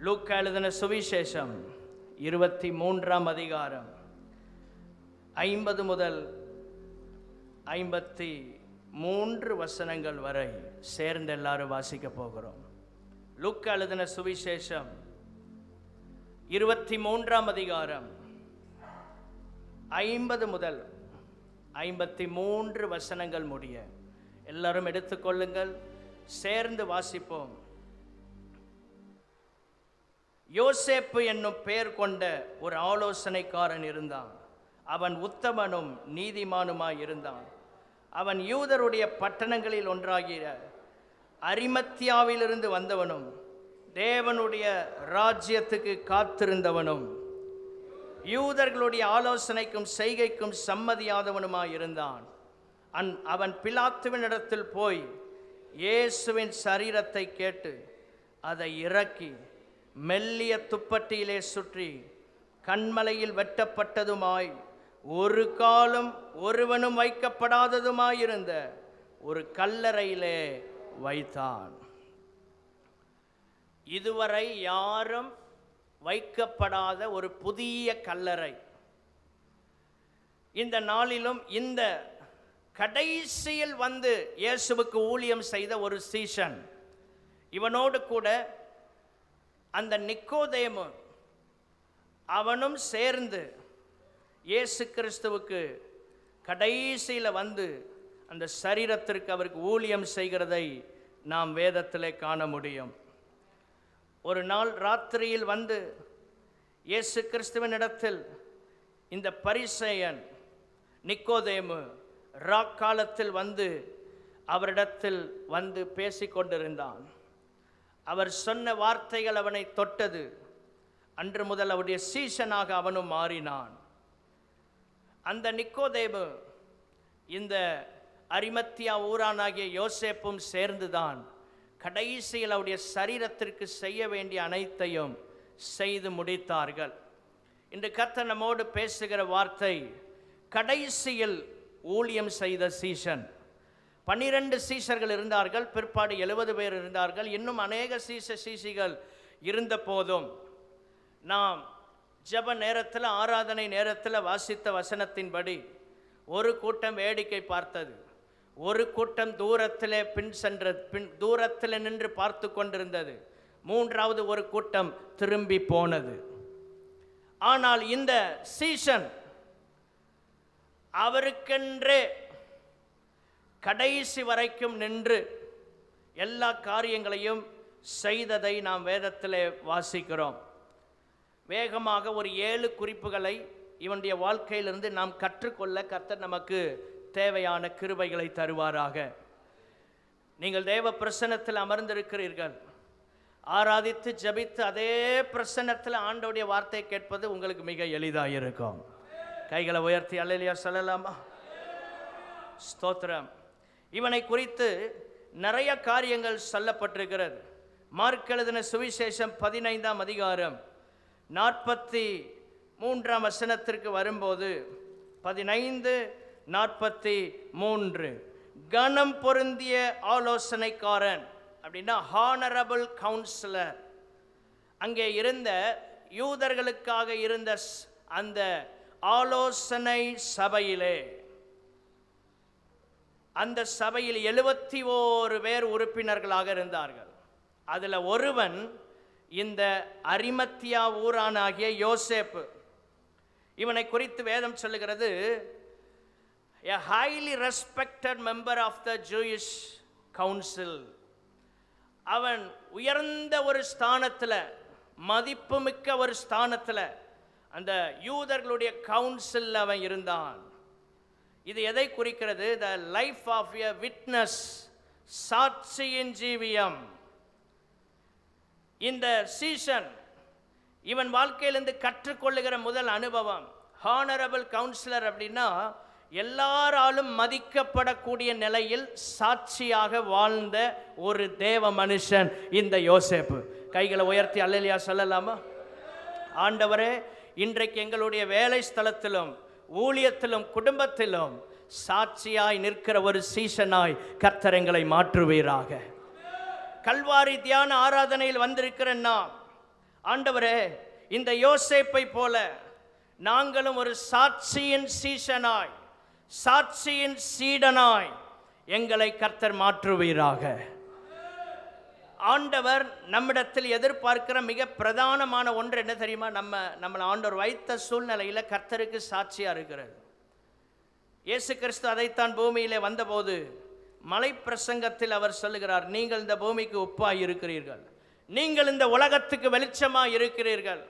லூக்கா எழுதின சுவிசேஷம் 23ஆம் அதிகாரம் 50 முதல் 53 வசனங்கள் வரை சேர்ந்து எல்லாரும் வாசிக்க போகிறோம். லூக்கா எழுதின சுவிசேஷம் 23ஆம் அதிகாரம் 50 முதல் 53 வசனங்கள் முடிய எல்லாரும் எடுத்துக்கொள்ளுங்கள், சேர்ந்து வாசிப்போம். யோசேப்பு என்னும் பெயர் கொண்ட ஒரு ஆலோசனைக்காரன் இருந்தான். அவன் உத்தமனும் நீதிமானுமாய் இருந்தான். அவன் யூதருடைய பட்டணங்களில் ஒன்றாகிய அரிமத்தியாவிலிருந்து வந்தவனும் தேவனுடைய ராஜ்யத்துக்கு காத்திருந்தவனும் யூதர்களுடைய ஆலோசனைக்கும் செய்கைக்கும் சம்மதியாதவனுமாய் இருந்தான். அவன் பிலாத்துவினிடத்தில் போய் இயேசுவின் சரீரத்தை கேட்டு அதை இறக்கி மெல்லிய துப்பட்டியிலே சுற்றி கண்மலையில் வெட்டப்பட்டதுமாய் ஒரு காலும் ஒருவனும் வைக்கப்படாததுமாயிருந்த ஒரு கல்லறையிலே வைத்தான். இதுவரை யாரும் வைக்கப்படாத ஒரு புதிய கல்லறை. இந்த நாளிலும் இந்த கடைசியில் வந்து இயேசுவுக்கு ஊழியம் செய்த ஒரு சீஷன், இவனோடு கூட அந்த நிக்கோதேமு அவனும் சேர்ந்து இயேசு கிறிஸ்துவுக்கு கடைசியில் வந்து அந்த சரீரத்திற்கு அவருக்கு ஊழியம் செய்கிறதை நாம் வேதத்திலே காண முடியும். ஒரு நாள் ராத்திரியில் வந்து இயேசு கிறிஸ்துவினிடத்தில் இந்த பரிசேயன் நிக்கோதேமு ராக்காலத்தில் வந்து அவரிடத்தில் வந்து பேசிக்கொண்டிருந்தான். அவர் சொன்ன வார்த்தைகள் அவனை தொட்டது. அன்று முதல் அவருடைய சீஷனாக அவனும் மாறினான். அந்த நிக்கோதேமு இந்த அரிமத்தியா ஊரானாகிய யோசேப்பும் சேர்ந்துதான் கடைசியில் அவருடைய சரீரத்திற்கு செய்ய வேண்டிய அனைத்தையும் செய்து முடித்தார்கள். இன்று கர்த்தர் நம்மோடு பேசுகிற வார்த்தை கடைசியில் ஊழியம் செய்த சீஷன். 12 சீஷர்கள் இருந்தார்கள், பிற்பாடு 70 பேர் இருந்தார்கள். இன்னும் அநேக சீசிகள் இருந்த போதும் நாம் ஜெப நேரத்தில் ஆராதனை நேரத்தில் வாசித்த வசனத்தின்படி ஒரு கூட்டம் வேடிக்கை பார்த்தது, ஒரு கூட்டம் தூரத்திலே தூரத்தில் நின்று பார்த்து கொண்டிருந்தது, மூன்றாவது ஒரு கூட்டம் திரும்பி போனது. ஆனால் இந்த சீஷன் அவருக்கென்றே கடைசி வரைக்கும் நின்று எல்லா காரியங்களையும் செய்ததை நாம் வேதத்திலே வாசிக்கிறோம். வேகமாக ஒரு 7 குறிப்புகளை இவனுடைய வாழ்க்கையிலிருந்து நாம் கற்றுக்கொள்ள கர்த்தர் நமக்கு தேவையான கிருபைகளை தருவாராக. நீங்கள் தேவ பிரசன்னத்தில் அமர்ந்திருக்கிறீர்கள். ஆராதித்து ஜபித்து அதே பிரசன்னத்தில் ஆண்டவருடைய வார்த்தை கேட்பது உங்களுக்கு மிக எளிதாக இருக்கும். கைகளை உயர்த்தி அல்லேலூயா சொல்லலாமா? ஸ்தோத்திரம். இவனை குறித்து நிறைய காரியங்கள் சொல்லப்பட்டிருக்கிறது. மார்க் எழுதின சுவிசேஷம் 15ஆம் அதிகாரம் 43ஆம் வசனத்திற்கு வரும்போது 15:43 கனம் பொருந்திய ஆலோசனைக்காரன் அப்படின்னா ஹானரபிள் கவுன்சிலர். அங்கே இருந்த யூதர்களுக்காக இருந்த அந்த ஆலோசனை சபையிலே, அந்த சபையில் 71 பேர் உறுப்பினர்களாக இருந்தார்கள். அதில் ஒருவன் இந்த அரிமத்தியா ஊரானாகிய யோசேப்பு. இவனை குறித்து வேதம் சொல்லுகிறது, a highly respected member of the Jewish council. அவன் உயர்ந்த ஒரு ஸ்தானத்தில், மதிப்புமிக்க ஒரு ஸ்தானத்தில் அந்த யூதர்களுடைய கவுன்சில் அவன் இருந்தான். இது எதை குறிக்கிறது? The life of a witness, சாட்சியின் ஜீவியம். இந்த சீசன் இவன் வாழ்க்கையிலிருந்து கற்றுக்கொள்ளுகிற முதல் அனுபவம். ஹானரபிள் கவுன்சிலர் அப்படின்னா எல்லாராலும் மதிக்கப்படக்கூடிய நிலையில் சாட்சியாக வாழ்ந்த ஒரு தேவ மனுஷன் இந்த யோசேப்பு. கைகளை உயர்த்தி அல்லேலூயா சொல்லலாமா? ஆண்டவரே, இன்றைக்கு எங்களுடைய வேலை ஸ்தலத்திலும் ஊழியத்திலும் குடும்பத்திலும் சாட்சியாய் நிற்கிற ஒரு சீஷனாய் கர்த்தர் எங்களை மாற்றுவீராக. கல்வாரி தியான ஆராதனையில் வந்திருக்கிற நாம் ஆண்டவரே, இந்த யோசேப்பை போல நாங்களும் ஒரு சாட்சியின் சீஷனாய், சாட்சியின் சீடனாய் எங்களை கர்த்தர் மாற்றுவீராக. ஆண்டவர் நம்மிடத்தில் எதிர்பார்க்கிற மிக பிரதானமான ஒன்று என்ன தெரியுமா? நம்மளை ஆண்டவர் வைத்த சூழ்நிலையில் கர்த்தருக்கு சாட்சியாக இருக்கிறது. இயேசு கிறிஸ்து அதைத்தான் பூமியிலே வந்தபோது மலை பிரசங்கத்தில் அவர் சொல்லுகிறார், நீங்கள் இந்த பூமிக்கு உப்பாய் இருக்கிறீர்கள், நீங்கள் இந்த உலகத்துக்கு வெளிச்சமாய் இருக்கிறீர்கள்.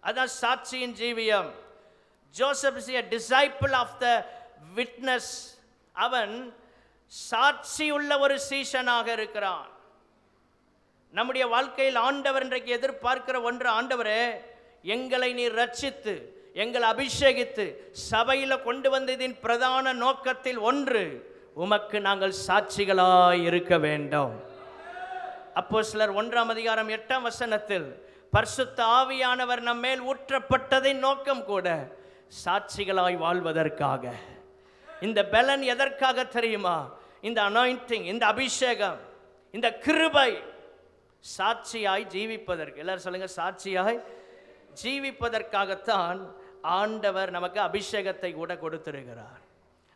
அதான் சாட்சியின் ஜீவியம். Joseph is a disciple of the witness. அவன் சாட்சி உள்ள ஒரு சீஷனாக இருக்கிறான். நம்முடைய வாழ்க்கையில் ஆண்டவர் இன்றைக்கு எதிர்பார்க்கிற ஒன்று, ஆண்டவரே, எங்களை நீர் ரட்சித்து எங்களை அபிஷேகித்து சபையில் கொண்டு வந்ததின் பிரதான நோக்கத்தில் ஒன்று, உமக்கு நாங்கள் சாட்சிகளாய் இருக்க வேண்டும். அப்போஸ்தலர் 1:8 பரிசுத்த ஆவியானவர் நம்மேல் ஊற்றப்பட்டதின் நோக்கம் கூட சாட்சிகளாய் வாழ்வதற்காக. இந்த பலன் எதற்காக தெரியுமா? இந்த அனாயிண்டிங், இந்த அபிஷேகம், இந்த கிருபை சாட்சியாய் ஜீவிப்பதற்கு. எல்லாரும் சொல்லுங்க, சாட்சியாய் ஜீவிப்பதற்காகத்தான் ஆண்டவர் நமக்கு அபிஷேகத்தை கூட கொடுத்திருக்கிறார்.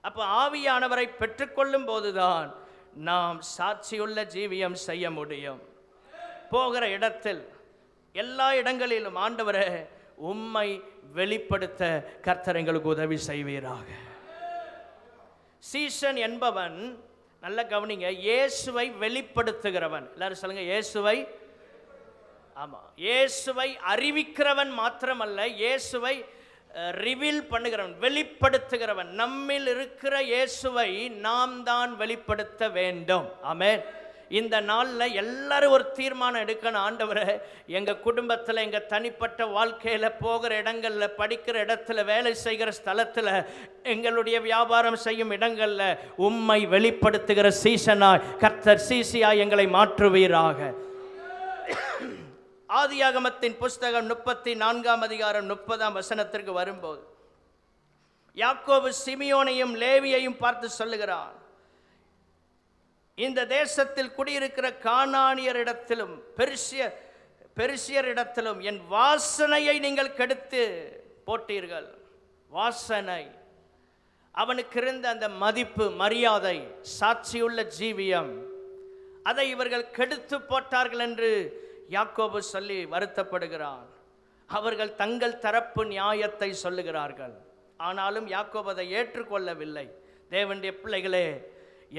அப்போ ஆவியானவரை பெற்றுக்கொள்ளும் போதுதான் நாம் சாட்சியுள்ள ஜீவியம் செய்ய முடியும். போகிற இடத்தில், எல்லா இடங்களிலும் ஆண்டவரே, உம்மை வெளிப்படுத்த கர்த்தர் எங்களுக்கு உதவி செய்வீராக. சீஷன் என்பவன், நல்ல கவனிங்க, இயேசுவை வெளிப்படுத்துகிறவன். எல்லாரும் சொல்லுங்க, இயேசுவை. ஆமா, இயேசுவை அறிவிக்கிறவன் மாத்திரமல்ல, இயேசுவை ரிவீல் பண்ணுகிறவன், வெளிப்படுத்துகிறவன். நம்மில் இருக்கிற இயேசுவை நாம் தான் வெளிப்படுத்த வேண்டும். ஆமென். இந்த நாளில் எல்லாரும் ஒரு தீர்மானம் எடுக்கணும். ஆண்டவரே, எங்கள் குடும்பத்தில், எங்கள் தனிப்பட்ட வாழ்க்கையில், போகிற இடங்களில், படிக்கிற இடத்துல, வேலை செய்கிற ஸ்தலத்தில், எங்களுடைய வியாபாரம் செய்யும் இடங்களில் உம்மை வெளிப்படுத்துகிற சீசனாய் கர்த்தர், சீசியாய் எங்களை மாற்றுவீராக. ஆதியாகமத்தின் புஸ்தகம் 34:30 வரும்போது யாக்கோபு சிமியோனையும் லேவியையும் பார்த்து சொல்லுகிறான், இந்த தேசத்தில் குடியிருக்கிற கானானியரிடத்திலும் பெரிசியரிடத்திலும் என் வாசனையை நீங்கள் கெடுத்து போட்டீர்கள். வாசனை, அவனுக்கு இருந்த அந்த மதிப்பு, மரியாதை, சாட்சியுள்ள ஜீவியம், அதை இவர்கள் கெடுத்து போட்டார்கள் என்று யாக்கோபு சொல்லி வருத்தப்படுகிறான். அவர்கள் தங்கள் தரப்பு நியாயத்தை சொல்லுகிறார்கள். ஆனாலும் யாக்கோபு அதை ஏற்றுக்கொள்ளவில்லை. தேவனுடைய பிள்ளைகளே,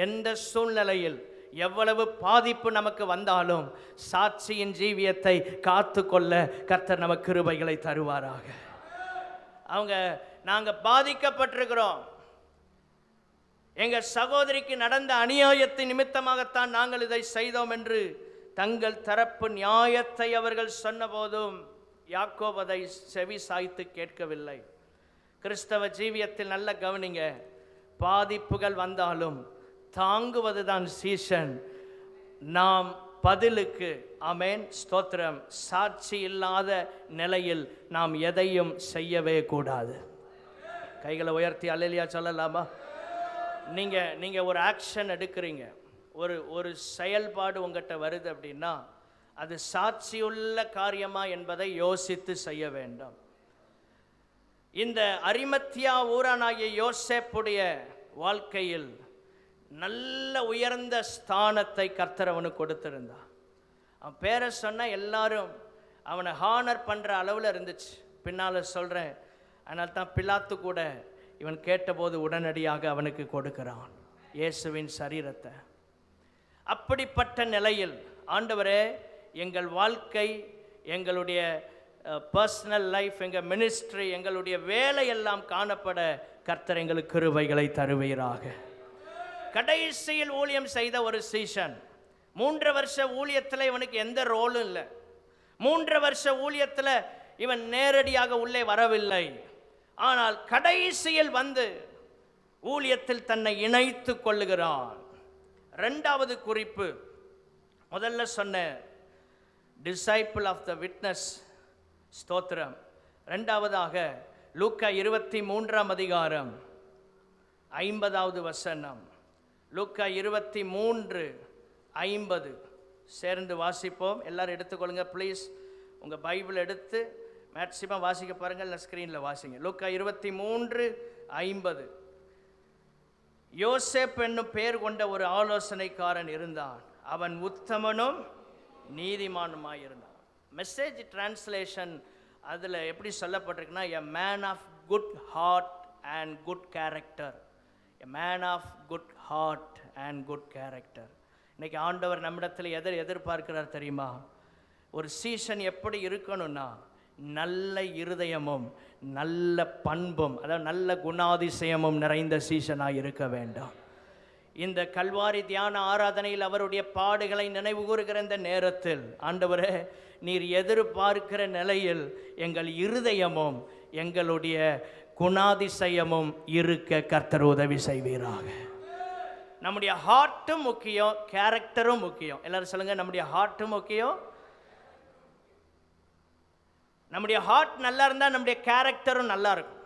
எந்த சூழ்நிலையில் எவ்வளவு பாதிப்பு நமக்கு வந்தாலும் சாட்சியின் ஜீவியத்தை காத்து கொள்ள கர்த்தர் நமக்கு கிருபைகளை தருவாராக. நாங்கள் பாதிக்கப்பட்டிருக்கிறோம், எங்கள் சகோதரிக்கு நடந்த அநியாயத்தின் நிமித்தமாகத்தான் நாங்கள் இதை செய்தோம் என்று தங்கள் தரப்பு நியாயத்தை அவர்கள் சொன்னபோதும் யாக்கோபு அதை செவி சாய்த்து கேட்கவில்லை. கிறிஸ்தவ ஜீவியத்தில் நல்ல கவனிங்க, பாதிப்புகள் வந்தாலும் தாங்குவதுதான் சீசன். நாம் பதிலுக்கு, ஆமென், ஸ்தோத்திரம், சாட்சி இல்லாத நிலையில் நாம் எதையும் செய்யவே கூடாது. கைகளை உயர்த்தி அல்லேலூயா சொல்லலாமா? நீங்கள் ஒரு ஆக்ஷன் எடுக்கிறீங்க, ஒரு செயல்பாடு உங்கள்கிட்ட வருது அப்படின்னா அது சாட்சியுள்ள காரியமா என்பதை யோசித்து செய்ய வேண்டும். இந்த அரிமத்தியா ஊரானாகிய யோசேப்புடைய வாழ்க்கையில் நல்ல உயர்ந்த ஸ்தானத்தை கர்த்தர் அவனுக்கு கொடுத்திருந்தான். அவன் பேரை சொன்ன எல்லாரும் அவனை ஹானர் பண்ணுற அளவில் இருந்துச்சு. பின்னால் சொல்கிறேன், அதனால தான் பிலாத்து கூட இவன் கேட்டபோது உடனடியாக அவனுக்கு கொடுக்கிறான் இயேசுவின் சரீரத்தை. அப்படிப்பட்ட நிலையில் ஆண்டவரே, எங்கள் வாழ்க்கை, எங்களுடைய பர்சனல் லைஃப், எங்கள் மினிஸ்ட்ரி, எங்களுடைய வேலையெல்லாம் காணப்பட கர்த்தர் எங்களுக்கு கிருபைகளை தருவீராக. கடைசியில் ஊழியம் செய்த ஒரு சீஷன், 3 வருஷ ஊழியத்தில் இவனுக்கு எந்த ரோலும் இல்லை. 3 வருஷ ஊழியத்தில் இவன் நேரடியாக உள்ளே வரவில்லை. ஆனால் கடைசியில் வந்து ஊழியத்தில் தன்னை இணைத்து கொள்ளுகிறான். 2வது குறிப்பு, முதல்ல சொன்ன டிசைபிள் ஆஃப் த விட்னஸ், ஸ்தோத்திரம். 2வதாக லூக்கா 23:50. லூக்கா 23:50 சேர்ந்து வாசிப்போம். எல்லாரும் எடுத்துக்கொள்ளுங்க ப்ளீஸ். உங்கள் பைபிள் எடுத்து மேக்சிமம் வாசிக்க பாருங்கள், இல்லை ஸ்க்ரீனில் வாசிங்க. லூக்கா 23:50. யோசேப் என்னும் பெயர் கொண்ட ஒரு ஆலோசனைக்காரன் இருந்தான், அவன் உத்தமனும் நீதிமானுமாய் இருந்தான். மெசேஜ் டிரான்ஸ்லேஷன் அதில் எப்படி சொல்லப்பட்டிருக்குன்னா, a man of good heart and good character. A man of good heart and good character. இன்றைக்கி ஆண்டவர் நம்மிடத்தில் எதிர்பார்க்கிறார் தெரியுமா? ஒரு சீசன் எப்படி இருக்கணும்னா, நல்ல இருதயமும் நல்ல பண்பும், அதாவது நல்ல குணாதிசயமும் நிறைந்த சீசனாக இருக்க வேண்டும். இந்த கல்வாரி தியான ஆராதனையில் அவருடைய பாடுகளை நினைவு கூறுகிற இந்த நேரத்தில், ஆண்டவரே, நீர் எதிர்பார்க்கிற நிலையில் எங்கள் இருதயமும் எங்களுடைய குணாதிசயமும் இருக்க கர்த்தர் உதவி செய்வீராக. நம்முடைய ஹார்ட்டும் முக்கியம், கேரக்டரும் முக்கியம். எல்லாரும் சொல்லுங்க, நம்முடைய ஹார்ட்டும் முக்கியம். நம்முடைய ஹார்ட் நல்லா இருந்தால் நம்முடைய கேரக்டரும் நல்லா இருக்கும்.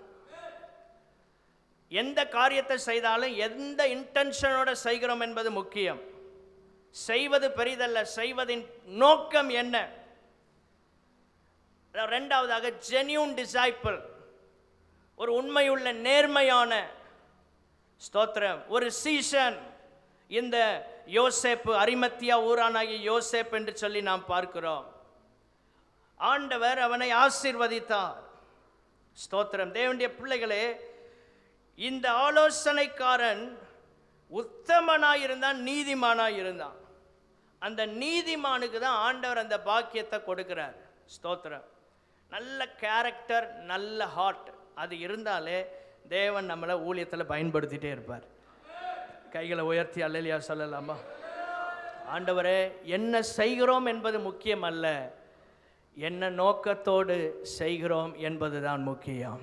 எந்த காரியத்தை செய்தாலும் எந்த இன்டென்ஷனோட செய்கிறோம் என்பது முக்கியம். செய்வது பெரிதல்ல, செய்வதின் நோக்கம் என்ன. ரெண்டாவதாக ஜென்யூன் டிசைபிள், ஒரு உண்மையுள்ள நேர்மையான ஸ்தோத்திரம், ஒரு சீசன். இந்த யோசேப்பு, அரிமத்தியா ஊரானாகிய யோசேப் என்று சொல்லி நாம் பார்க்கிறோம். ஆண்டவர் அவனை ஆசீர்வதித்தார். ஸ்தோத்திரம். தேவனுடைய பிள்ளைகளே, இந்த ஆலோசனைக்காரன் உத்தமனாயிருந்தான், நீதிமானாயிருந்தான். அந்த நீதிமானுக்கு தான் ஆண்டவர் அந்த பாக்கியத்தை கொடுக்கிறார். ஸ்தோத்திரம். நல்ல கேரக்டர், நல்ல ஹார்ட், அது இருந்தாலே தேவன் நம்மளை ஊழியத்தில் பயன்படுத்திட்டே இருப்பார். கைகளை உயர்த்தி அல்லேலூயா சொல்லலாமா? ஆண்டவரே, என்ன செய்கிறோம் என்பது முக்கியம் அல்ல, என்ன நோக்கத்தோடு செய்கிறோம் என்பதுதான் முக்கியம்.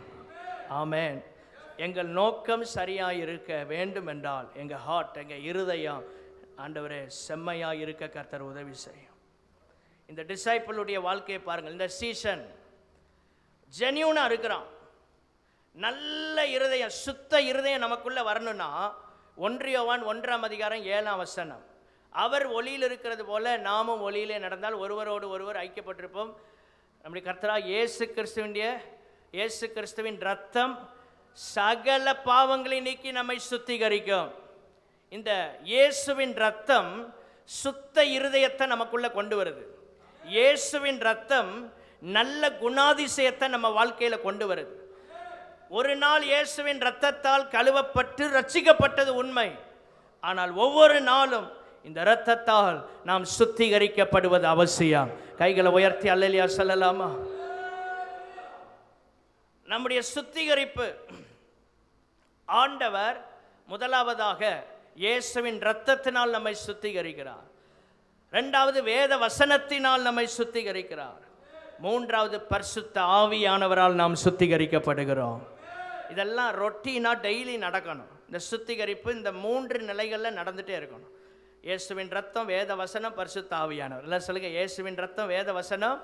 ஆமென். எங்கள் நோக்கம் சரியாக இருக்க வேண்டும் என்றால் எங்கள் ஹார்ட், எங்கள் இருதயம் ஆண்டவரே செம்மையாக இருக்க கர்த்தர் உதவி செய்யும். இந்த டிசைபிளுடைய வாழ்க்கையை பாருங்கள். இந்த சீசன் ஜென்யூனாக இருக்கிறான், நல்ல இருதயம், சுத்த இருதயம் நமக்குள்ளே வரணும்னா 1 யோவான் 1:7 அவர் ஒளியில் இருக்கிறது போல நாமும் ஒளியிலே நடந்தால் ஒருவரோடு ஒருவர் ஐக்கியப்பட்டிருப்போம். நம்முடைய கர்த்தராகிய இயேசு கிறிஸ்துவின் ரத்தம் சகல பாவங்களை நீக்கி நம்மை சுத்திகரிக்கும். இந்த இயேசுவின் ரத்தம் சுத்த இருதயத்தை நமக்குள்ள கொண்டு வருது. இயேசுவின் ரத்தம் நல்ல குணாதிசயத்தை நம்ம வாழ்க்கையில் கொண்டு வருது. ஒரு நாள் இயேசுவின் ரத்தத்தால் கழுவப்பட்டு ரட்சிக்கப்பட்டது உண்மை. ஆனால் ஒவ்வொரு நாளும் இந்த இரத்தத்தால் நாம் சுத்திகரிக்கப்படுவது அவசியம். கைகளை உயர்த்தி அல்லேலூயா சொல்லலாமா? நம்முடைய சுத்திகரிப்பு, ஆண்டவர் முதலாவதாக இயேசுவின் இரத்தத்தினால் நம்மை சுத்திகரிக்கிறார். இரண்டாவது வேத வசனத்தினால் நம்மை சுத்திகரிக்கிறார். மூன்றாவது பரிசுத்த ஆவியானவரால் நாம் சுத்திகரிக்கப்படுகிறோம். இதெல்லாம் ரொட்டீனா டெய்லி நடக்கணும். இந்த சுத்திகரிப்பு இந்த 3 நிலைகளில் நடந்துகிட்டே இருக்கணும். இயேசுவின் ரத்தம், வேத வசனம், பரிசுத்த ஆவியானவர். எல்லாம் சொல்லுங்க, இயேசுவின் ரத்தம், வேத வசனம்,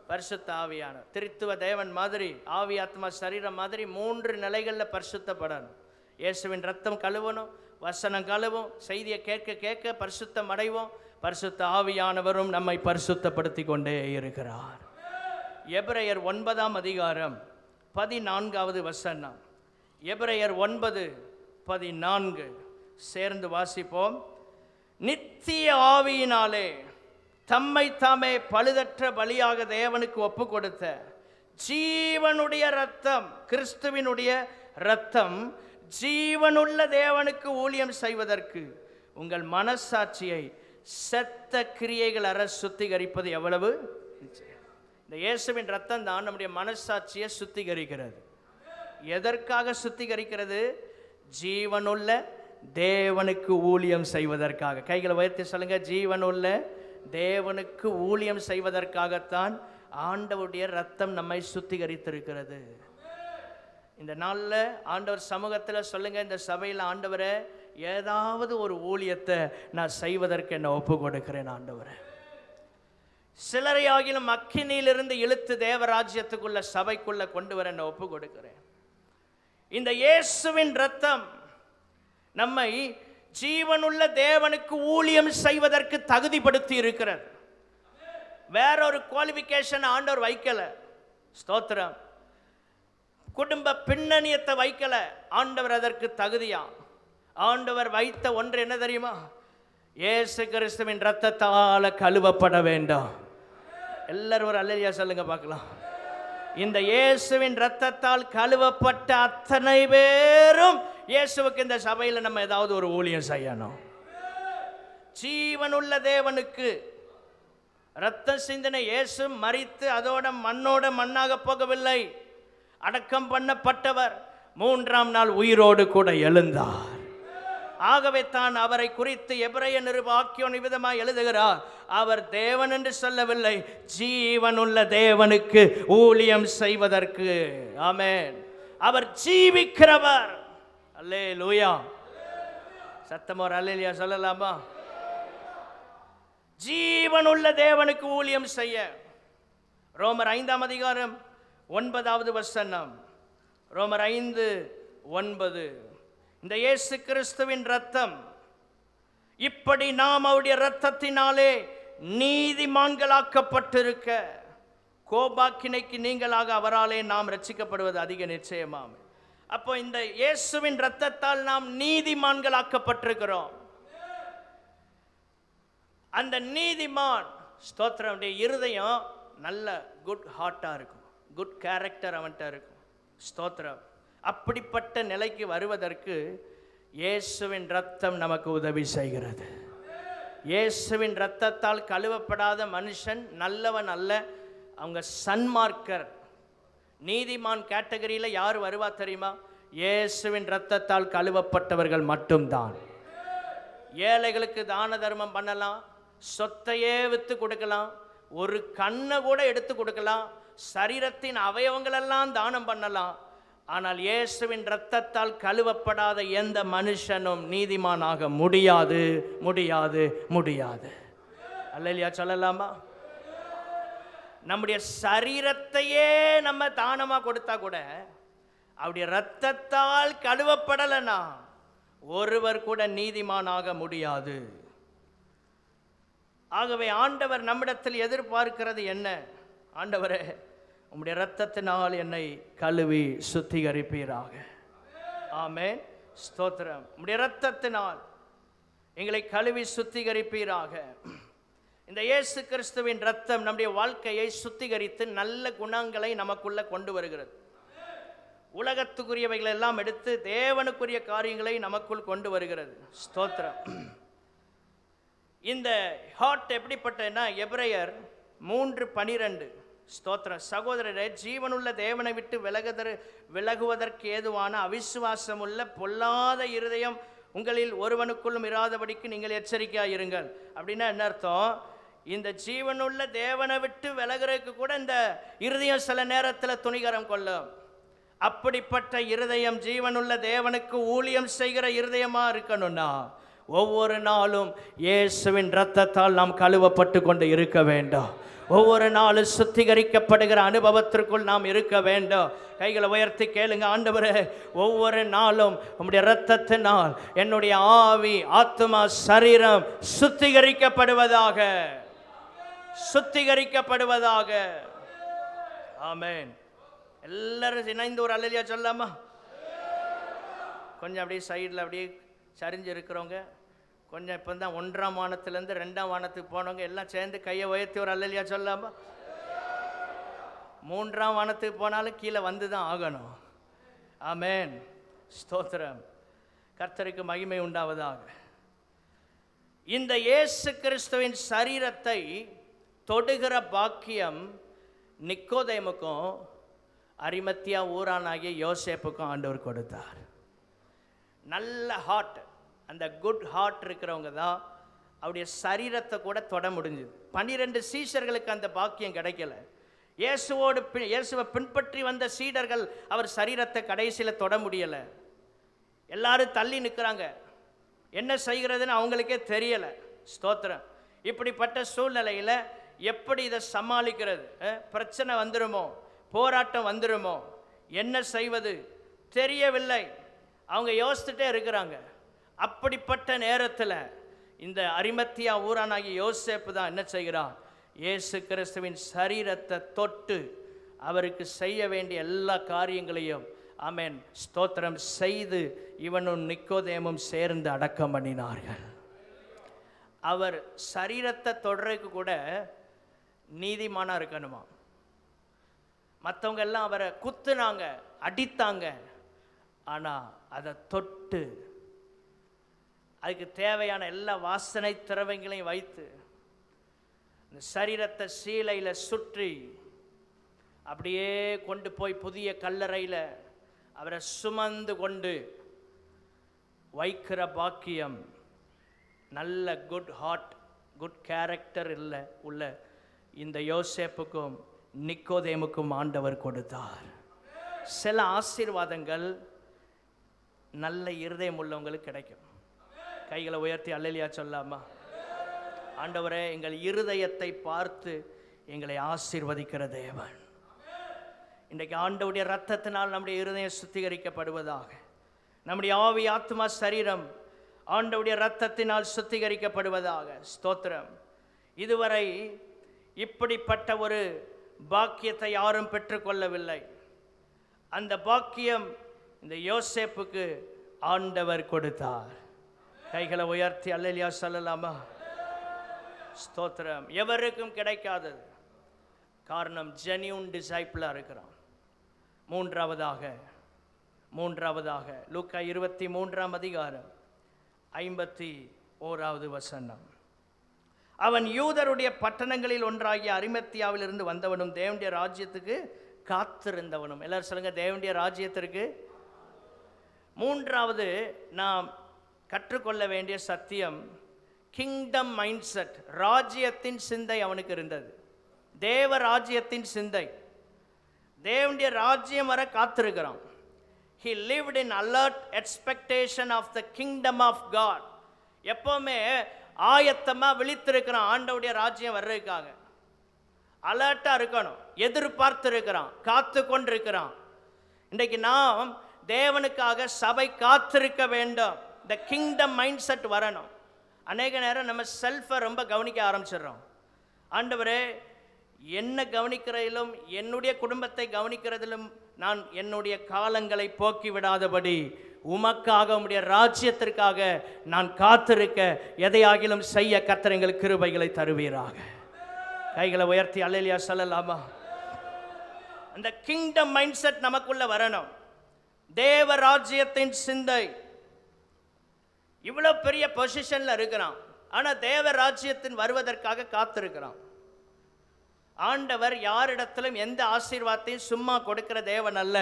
பரிசுத்த ஆவியானவர். திருத்துவ தேவன் மாதிரி, ஆவி ஆத்மா சரீரம் மாதிரி 3 நிலைகளில் பரிசுத்தப்படணும். இயேசுவின் ரத்தம் கழுவணும், வசனம் கழுவும், செய்தியை கேட்க கேட்க பரிசுத்தம் அடைவோம். பரிசுத்த ஆவியானவரும் நம்மை பரிசுத்தப்படுத்தி கொண்டே இருக்கிறார். எபிரேயர் 9:14 எபிரேயர் 9:14 சேர்ந்து வாசிப்போம். நித்திய ஆவியினாலே தம்மை தாமே பழுதற்ற பலியாக தேவனுக்கு ஒப்பு கொடுத்த ஜீவனுடைய இரத்தம், கிறிஸ்துவினுடைய இரத்தம் ஜீவனுள்ள தேவனுக்கு ஊழியம் செய்வதற்கு உங்கள் மனசாட்சியை செத்த கிரியைகள் அற சுத்திகரிப்பது எவ்வளவு நிச்சயம். இந்த இயேசுவின் ரத்தம் தான் நம்முடைய மனசாட்சியை சுத்திகரிக்கிறது. எதற்காக சுத்திகரிக்கிறது? ஜீவனுள்ள தேவனுக்கு ஊழியம் செய்வதற்காக. கைகளை உயர்த்தி சொல்லுங்க, ஜீவனுள்ள தேவனுக்கு ஊழியம் செய்வதற்காகத்தான் ஆண்டவருடைய ரத்தம் நம்மை சுத்திகரித்திருக்கிறது. இந்த நாளில் ஆண்டவர் சமூகத்தில் சொல்லுங்க, இந்த சபையில் ஆண்டவரை ஏதாவது ஒரு ஊழியத்தை நான் செய்வதற்கு என்ன ஒப்பு கொடுக்கிறேன் ஆண்டவரை. சிலரையாகிலும் அக்கினியிலிருந்து இழுத்து தேவராஜ்யத்துக்குள்ள சபைக்குள்ள கொண்டு வர என்ன ஒப்பு கொடுக்கிறேன். இந்த இயேசுவின் ரத்தம் நம்மை ஜீவனுள்ள தேவனுக்கு ஊழியம் செய்வதற்கு தகுதிப்படுத்தி இருக்கிறது. வேறொரு குவாலிஃபிகேஷன் ஆண்டவர் வைக்கல. ஸ்தோத்திரம். குடும்ப பின்னணியத்தை வைக்கல. ஆண்டவர் அதற்கு தகுதியா. ஆண்டவர் வைத்த ஒன்று என்ன தெரியுமா? இயேசு கிறிஸ்துவின் இரத்தத்தால கழுவப்பட வேண்டும். எல்லாரும் ஒரு அல்லேலூயா சொல்லுங்க பார்க்கலாம். இந்த இயேசுவின் இரத்தத்தால் கழுவப்பட்ட அத்தனை பேரும் இயேசுவுக்கு இந்த சபையில் நம்ம ஏதாவது ஒரு ஊழியம் செய்யணும். ஜீவனுள்ள தேவனுக்கு இரத்த சிந்தனை. இயேசு மரித்து அதோட மண்ணோட மண்ணாக போகவில்லை. அடக்கம் பண்ணப்பட்டவர் 3ஆம் நாள் உயிரோடு கூட எழுந்தார். ஆகவே தான் அவரை குறித்து எபிரேய நிருபாக்கியோன் விதமாக எழுதுகிறார், அவர் தேவன் என்று சொல்லவில்லை, ஜீவனுள்ள தேவனுக்கு ஊழியம் செய்வதற்கு. ஆமென். அவர் ஜீவிக்கிறவர். அல்லேலூயா. சத்தமா ஒரு அல்லேலூயா சொல்லலாமா? ஜீவனுள்ள தேவனுக்கு ஊழியம் செய்ய. ரோமர் 5ஆம் அதிகாரம் 9வது வசனம். ரோமர் 5:9. இந்த இயேசு கிறிஸ்துவின் இரத்தம், இப்படி நாம் அவருடைய இரத்தத்தினாலே நீதிமான்களாக்கப்பட்டிருக்க கோபாக்கினைக்கு நீங்களாக அவராலே நாம் ரட்சிக்கப்படுவது அதிக நிச்சயமாம். அப்போ இந்த இயேசுவின் இரத்தத்தால் நாம் நீதிமான்களாக்கப்பட்டிருக்கிறோம். அந்த நீதிமான் ஸ்தோத்திரம் இருதயம் நல்ல குட் ஹார்ட்டாக இருக்கும், குட் கேரக்டர் அவன்கிட்ட இருக்கும். ஸ்தோத்திரம். அப்படிப்பட்ட நிலைக்கு வருவதற்கு இயேசுவின் இரத்தம் நமக்கு உதவி செய்கிறது. இயேசுவின் இரத்தத்தால் கழுவப்படாத மனுஷன் நல்லவன் அல்ல. அவங்க சன்மார்க்கர். நீதிமான் கேட்டகரியில் யார் வருவா தெரியுமா? இயேசுவின் இரத்தத்தால் கழுவப்பட்டவர்கள் மட்டும்தான். ஏழைகளுக்கு தான தர்மம் பண்ணலாம், சொத்தையே விற்று கொடுக்கலாம், ஒரு கண்ணை கூட எடுத்து கொடுக்கலாம், சரீரத்தின் அவயவங்களெல்லாம் தானம் பண்ணலாம். ஆனால் இயேசுவின் இரத்தத்தால் கழுவப்படாத எந்த மனுஷனும் நீதிமானாக முடியாது, முடியாது, முடியாது. அல்லேலூயா சொல்லலாமா? நம்முடைய சரீரத்தையே நம்ம தானமாக கொடுத்தா கூட அவருடைய இரத்தத்தால் கழுவப்படலைன்னா ஒருவர் கூட நீதிமானாக முடியாது. ஆகவே ஆண்டவர் நம்மிடத்தில் எதிர்பார்க்கிறது என்ன? ஆண்டவரே, உம்முடைய இரத்தத்தினால் என்னை கழுவி சுத்திகரிப்பீராக. ஆமென். ஸ்தோத்திரம். உம்முடைய இரத்தத்தினால் எங்களை கழுவி சுத்திகரிப்பீராக. இந்த இயேசு கிறிஸ்துவின் இரத்தம் நம்முடைய வாழ்க்கையை சுத்திகரித்து நல்ல குணங்களை நமக்குள்ள கொண்டு வருகிறது. உலகத்துக்குரியவைகள் எல்லாம் எடுத்து தேவனுக்குரிய காரியங்களை நமக்குள் கொண்டு வருகிறது. ஸ்தோத்திரம். இந்த ஹார்ட் எப்படிப்பட்டதுன்னா, எபிரேயர் 3:12. ஸ்தோத்திரம். சகோதரரே, ஜீவனுள்ள தேவனை விட்டு விலகுவதற்கு ஏதுவான அவிசுவாசம் உள்ள பொல்லாத இருதயம் உங்களில் ஒருவனுக்குள்ளும் இராதபடிக்கு நீங்கள் எச்சரிக்கையாக இருங்கள். அப்படின்னா என்ன அர்த்தம்? இந்த ஜீவனுள்ள தேவனை விட்டு விலகிறதுக்கு கூட இந்த இருதயம் சில நேரத்தில் துணிகரம் கொள்ளும். அப்படிப்பட்ட இருதயம் ஜீவனுள்ள தேவனுக்கு ஊழியம் செய்கிற இருதயமா இருக்கணும்னா ஒவ்வொரு நாளும் இயேசுவின் இரத்தத்தால் நாம் கழுவப்பட்டு கொண்டு இருக்க வேண்டும். ஒவ்வொரு நாளும் சுத்திகரிக்கப்படுகிற அனுபவத்திற்குள் நாம் இருக்க வேண்டும். கைகளை உயர்த்தி கேளுங்க. ஆண்டவரே, ஒவ்வொரு நாளும் உம்முடைய இரத்தத்தினால் என்னுடைய ஆவி, ஆத்துமா, சரீரம் சுத்திகரிக்கப்படுவதாக, சுத்திகரிக்கப்படுவதாக. ஆமென். எல்லாரும் இணைந்து ஒரு அல்லேலூயா சொல்லாமா? கொஞ்சம் அப்படியே சைடில் அப்படியே சரிஞ்சு இருக்கிறவங்க, கொஞ்சம் இப்போ தான் 1ஆம் வானத்திலேருந்து 2ஆம் வானத்துக்கு போனவங்க எல்லாம் சேர்ந்து கையை உயர்த்தி ஒரு அல்லேலூயா சொல்லாமா? 3ஆம் வானத்துக்கு போனாலும் கீழே வந்து தான் ஆகணும். ஆமென். ஸ்தோத்திரம். கர்த்தருக்கு மகிமை உண்டாவதாக. இந்த இயேசு கிறிஸ்துவின் சரீரத்தை தொடுகிற பாக்கியம் நிக்கோதேமுக்கும் அரிமத்தியா ஊரானாகிய யோசேப்புக்கும் ஆண்டவர் கொடுத்தார். நல்ல ஹார்ட், அந்த குட் ஹார்ட் இருக்கிறவங்க தான் அவருடைய சரீரத்தை கூட தொட முடிஞ்சுது. 12 சீஷர்களுக்கு அந்த பாக்கியம் கிடைக்கல. இயேசுவை பின்பற்றி வந்த சீடர்கள் அவர் சரீரத்தை கடைசியில் தொட முடியலை. எல்லாரும் தள்ளி நிற்கிறாங்க. என்ன செய்கிறதுன்னு அவங்களுக்கே தெரியலை. ஸ்தோத்திரம். இப்படிப்பட்ட சூழ்நிலையில் எப்படி இதை சமாளிக்கிறது? பிரச்சனை வந்துடுமோ, போராட்டம் வந்துடுமோ, என்ன செய்வது தெரியவில்லை. அவங்க யோசிச்சுட்டே இருக்கிறாங்க. அப்படிப்பட்ட நேரத்தில் இந்த அரிமத்தியா ஊரானாகிய யோசேப்பு தான் என்ன செய்கிறான்? இயேசு கிறிஸ்துவின் சரீரத்தை தொட்டு அவருக்கு செய்ய வேண்டிய எல்லா காரியங்களையும் ஆமென் ஸ்தோத்திரம் செய்து இவனும் நிக்கோதேமும் சேர்ந்து அடக்கம் பண்ணினார்கள். அவர் சரீரத்தை தொடர்றதுக்கு கூட நீதிமானா இருக்கணுமா. மற்றவங்க எல்லாம் அவரை குத்துனாங்க, அடித்தாங்க. ஆனால் அதை தொட்டு அதுக்கு தேவையான எல்லா வாசனை திரவங்களையும் வைத்து இந்த சரீரத்தை சீலையில் சுற்றி அப்படியே கொண்டு போய் புதிய கல்லறையில் அவரை சுமந்து கொண்டு வைக்கிற பாக்கியம் நல்ல குட் ஹார்ட் குட் கேரக்டர் இல்லை உள்ள இந்த யோசேப்புக்கும் நிக்கோதேமுக்கும் ஆண்டவர் கொடுத்தார். சில ஆசீர்வாதங்கள் நல்ல இருதயம் உள்ளவங்களுக்கு கிடைக்கும். கைகளை உயர்த்தி அல்லேலூயா சொல்லாமா? ஆண்டவரே, எங்கள் இருதயத்தை பார்த்து எங்களை ஆசீர்வதிக்கிற தேவன். இன்றைக்கு ஆண்டவருடைய இரத்தத்தினால் நம்முடைய இருதயம் சுத்திகரிக்கப்படுவதாக. நம்முடைய ஆவி ஆத்மா சரீரம் ஆண்டவருடைய இரத்தத்தினால் சுத்திகரிக்கப்படுவதாக. ஸ்தோத்திரம். இதுவரை இப்படிப்பட்ட ஒரு பாக்கியத்தை யாரும் பெற்றுக்கொள்ளவில்லை. அந்த பாக்கியம் இந்த யோசேப்புக்கு ஆண்டவர் கொடுத்தார். கைகளை உயர்த்தி அல்லேலூயா சொல்லலாமா? ஸ்தோத்திரம். எவருக்கும் கிடைக்காதது. காரணம் ஜென்யூன் டிசைபிளாக இருக்கிறான். மூன்றாவதாக லூக்கா 23ஆம் அதிகாரம் 51வது வசனம். அவன் யூதருடைய பட்டணங்களில் ஒன்றாகிய அரிமத்தியாவிலிருந்து வந்தவனும் தேவனுடைய ராஜ்யத்துக்கு காத்திருந்தவனும். எல்லாரும் சொல்லுங்க, தேவனுடைய ராஜ்யத்திற்கு. மூன்றாவது நாம் கற்றுக்கொள்ள வேண்டிய சத்தியம் கிங்டம் மைண்ட் செட். ராஜ்யத்தின் சிந்தை அவனுக்கு இருந்தது. தேவ ராஜ்யத்தின் சிந்தை. தேவனுடைய ராஜ்யம் வர காத்திருக்கிறான். He lived in alert expectation of the kingdom of God. எப்பவுமே ஆயத்தமாக விழித்திருக்கிறான் ஆண்டவருடைய ராஜ்யம் வர்றதுக்காக. அலர்ட்டாக இருக்கணும், எதிர்பார்த்து இருக்கிறான், காத்து கொண்டிருக்கிறான். இன்றைக்கு நாம் தேவனுக்காக சபை காத்திருக்க வேண்டும். இந்த கிங்டம் மைண்ட் செட் வரணும். அநேக நேரம் நம்ம செல்ஃபை ரொம்ப கவனிக்க ஆரம்பிச்சிடுறோம். ஆண்டவரே, என்ன கவனிக்கிறதிலும் என்னுடைய குடும்பத்தை கவனிக்கிறதிலும் நான் என்னுடைய காலங்களை போக்கி விடாதபடி உமக்காக உம்முடைய ராஜ்யத்திற்காக நான் காத்திருக்க எதையாகிலும் செய்ய கர்த்தர் எங்களுக்கு கிருபைகளை தருவீராக. கைகளை உயர்த்தி அல்லேலூயா சொல்லலாமா? அந்த கிங்டம் மைண்ட் செட் நமக்குள்ள வரணும். தேவ ராஜ்யத்தின் சிந்தை. இவ்வளவு பெரிய பொசிஷன்ல இருக்கிறான், ஆனா தேவ ராஜ்யத்தின் வருவதற்காக காத்திருக்கிறான். ஆண்டவர் யாரிடத்திலும் எந்த ஆசீர்வாதத்தையும் சும்மா கொடுக்கிற தேவன் அல்ல.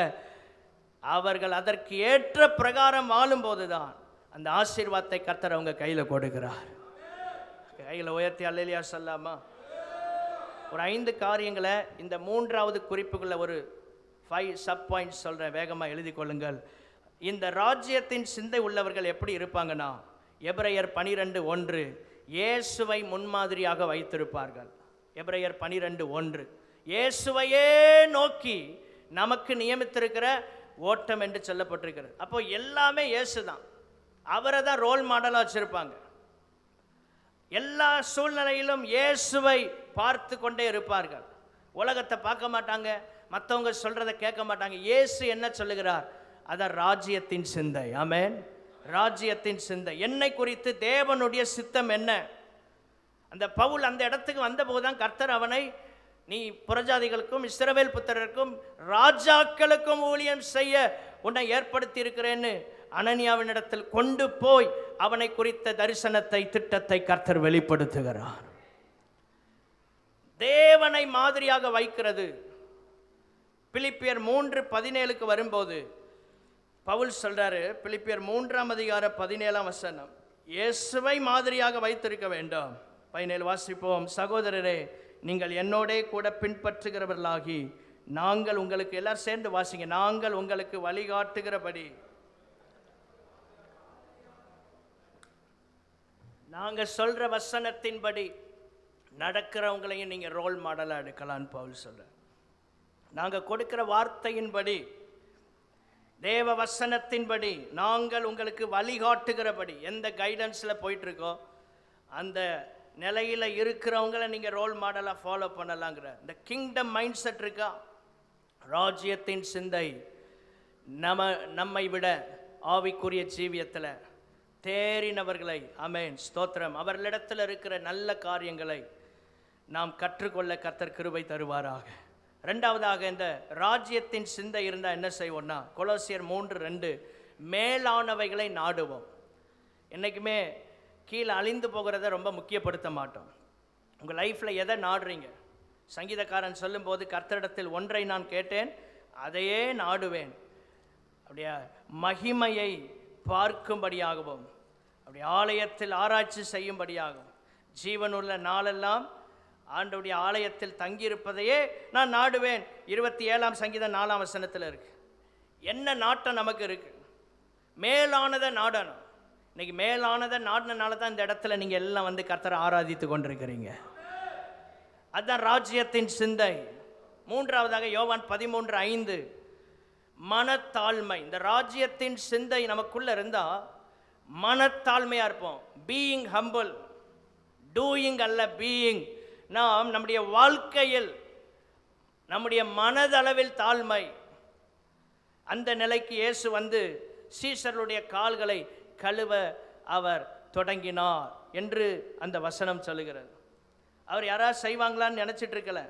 அவர்கள் அதற்கு ஏற்ற பிரகாரம் வாழும் போதுதான் அந்த ஆசீர்வாதத்தை கர்த்தர் அவங்க கையில கொடுக்கிறார். கையில உயர்த்தி அல்லேலூயா சொல்லாமா? ஒரு 5 காரியங்களை இந்த 3வது குறிப்புக்குள்ள ஒரு 5 சப் பாயிண்ட்ஸ் சொல்றேன், வேகமா எழுதி கொள்ளுங்கள். இந்த ராஜ்யத்தின் சிந்தை உள்ளவர்கள் எப்படி இருப்பாங்கன்னா, எபிரேயர் 12:1 இயேசுவை முன்மாதிரியாக வைத்திருப்பார்கள். எபிரேயர் 12:1 இயேசுவையே நோக்கி நமக்கு நியமித்திருக்கிற ஓட்டம் என்று சொல்லப்பட்டிருக்கிறது. அப்போ எல்லாமே இயேசு தான். அவரை தான் ரோல் மாடலாக வச்சிருப்பாங்க. எல்லா சூழ்நிலையிலும் இயேசுவை பார்த்து கொண்டே இருப்பார்கள். உலகத்தை பார்க்க மாட்டாங்க, மற்றவங்க சொல்றதை கேட்க மாட்டாங்க. இயேசு என்ன சொல்லுகிறார், அதான் ராஜ்யத்தின் சிந்தை. ஆமென். ராஜ்யத்தின் சிந்தை. என்னை குறித்து தேவனுடைய சித்தம் என்ன? அந்த பவுல் அந்த இடத்துக்கு வந்தபோது தான் கர்த்தர் அவனை, நீ புறஜாதிகளுக்கும் இஸ்ரவேல் புத்திரருக்கும் ராஜாக்களுக்கும் ஊழியம் செய்ய உன்னை ஏற்படுத்தி இருக்கிறேன்னு அனனியாவின் இடத்தில் கொண்டு போய் அவனை குறித்த தரிசனத்தை திட்டத்தை கர்த்தர் வெளிப்படுத்துகிறார். தேவனை மாதிரியாக வைக்கிறது. பிலிப்பியர் 3:17 வரும்போது பவுல் சொல்றாரு, பிலிப்பியர் 3ஆம் அதிகாரம் 17ஆம் வசனம், இயேசுவை மாதிரியாக வைத்திருக்க வேண்டும். 17 வாசிப்போம். சகோதரரே, நீங்கள் என்னோடே கூட பின்பற்றுகிறவர்களாகி நாங்கள் உங்களுக்கு, எல்லாரும் சேர்ந்து வாசிங்க, நாங்கள் உங்களுக்கு வழிகாட்டுகிறபடி, நாங்க சொல்ற வசனத்தின்படி நடக்கிறவங்களையும் நீங்க ரோல் மாடலா எடுக்கலான்னு பவுல் சொல்ற. நாங்க கொடுக்கிற வார்த்தையின்படி, தேவ வசனத்தின்படி நாங்கள் உங்களுக்கு வழிகாட்டுகிறபடி, எந்த கைடன்ஸ்ல போயிட்டு இருக்கோ அந்த நிலையில் இருக்கிறவங்கள நீங்கள் ரோல் மாடலாக ஃபாலோ பண்ணலாங்கிற இந்த கிங்டம் மைண்ட் செட் இருக்கா? ராஜ்யத்தின் சிந்தை நம்மை விட ஆவிக்குரிய ஜீவியத்தில் தேறினவர்களை, ஆமென், ஸ்தோத்திரம், அவர்களிடத்தில் இருக்கிற நல்ல காரியங்களை நாம் கற்றுக்கொள்ள கர்த்தர் கிருபை தருவாராக. ரெண்டாவதாக, இந்த ராஜ்யத்தின் சிந்தை இருந்தால் என்ன செய்வோம்னா, கொலோசியர் 3:2, மேலானவைகளை நாடுவோம். என்றைக்குமே கீழே அழிந்து போகிறத ரொம்ப முக்கியப்படுத்த மாட்டோம். உங்கள் லைஃப்பில் எதை நாடுறீங்க? சங்கீதக்காரன் சொல்லும்போது, கர்த்தரிடத்தில் ஒன்றை நான் கேட்டேன், அதையே நாடுவேன். அப்படியே மகிமையை பார்க்கும்படியாகவும், அப்படி ஆலயத்தில் ஆராய்ச்சி செய்யும்படியாகவும், ஜீவனுள்ள நாளெல்லாம் ஆண்டவருடைய ஆலயத்தில் தங்கியிருப்பதையே நான் நாடுவேன். 27ஆம் சங்கீதம் 4ஆம் வசனத்தில் இருக்கு. என்ன நாட்டம் நமக்கு இருக்கு? மேலானதை நாடணும். இன்னைக்கு மேலானதை நாடினால தான் இந்த இடத்துல நீங்கள் எல்லாம் வந்து கர்த்தரை ஆராதித்து கொண்டிருக்கிறீங்க. அதுதான் ராஜ்யத்தின் சிந்தை. மூன்றாவதாக, யோவான் 13:5, மனத்தாழ்மை. இந்த ராஜ்யத்தின் சிந்தை நமக்குள்ள இருந்தா மனத்தாழ்மையா இருப்போம். பீயிங் ஹம்பிள், டூயிங் அல்ல பீயிங். நாம் நம்முடைய வாழ்க்கையில் நம்முடைய மனதளவில் தாழ்மை, அந்த நிலைக்கு இயேசு வந்து சீஷருடைய கால்களை கழுவ அவர் தொடங்கினார் என்று அந்த வசனம் சொல்லுகிறது. அவர் யாராவது செய்வாங்களான்னு நினைச்சிட்டு இருக்கல.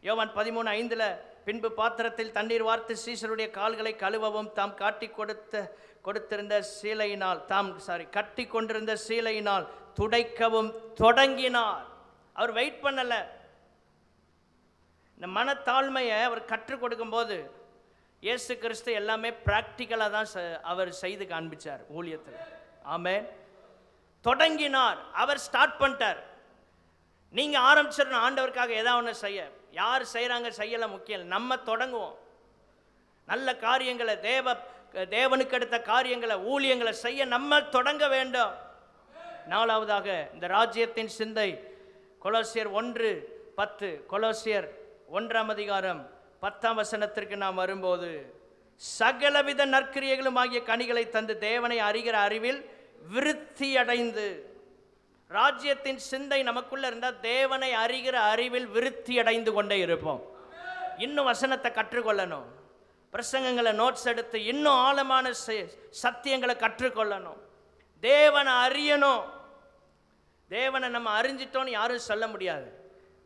யோவான் 13:5, பின்பு பாத்திரத்தில் தண்ணீர் வார்த்து சீஷருடைய கால்களை கழுவவும் தாம் கட்டி கொண்டிருந்த சீலையினால் துடைக்கவும் தொடங்கினார். அவர் வெயிட் பண்ணல. இந்த மனத்தாழ்மையை அவர் கற்றுக் கொடுக்கும் போது இயேசு கிறிஸ்து எல்லாமே பிராக்டிக்கலாக தான் அவர் செய்து காண்பிச்சார் ஊழியத்தில். ஆமென். தொடங்கினார், அவர் ஸ்டார்ட் பண்ணிட்டார். நீங்கள் ஆரம்பிச்சிடணும் ஆண்டவருக்காக ஏதாவது ஒன்று செய்ய. யார் செய்கிறாங்க செய்யலை முக்கியம், நம்ம தொடங்குவோம். நல்ல காரியங்களை, தேவனுக்கு அடுத்த காரியங்களை, ஊழியங்களை செய்ய நம்ம தொடங்க வேண்டும். நாலாவதாக, இந்த ராஜ்யத்தின் சிந்தை, கொலோசியர் 1:10, கொலோசியர் 1ஆம் அதிகாரம் 10ஆம் வசனத்திற்கு நாம் வரும்போது, சகலவித நற்கிரியைகளும் ஆகிய கனிகளை தந்து தேவனை அறிகிற அறிவில் விருத்தி அடைந்து. ராஜ்யத்தின் சிந்தை நமக்குள்ள இருந்தால் தேவனை அறிகிற அறிவில் விருத்தி அடைந்து கொண்டே இருப்போம். இன்னும் வசனத்தை கற்றுக்கொள்ளணும், பிரசங்கங்களை நோட்ஸ் எடுத்து இன்னும் ஆழமான சத்தியங்களை கற்றுக்கொள்ளணும், தேவனை அறியணும். தேவனை நம்ம அறிஞ்சிட்டோன்னு யாரும் சொல்ல முடியாது.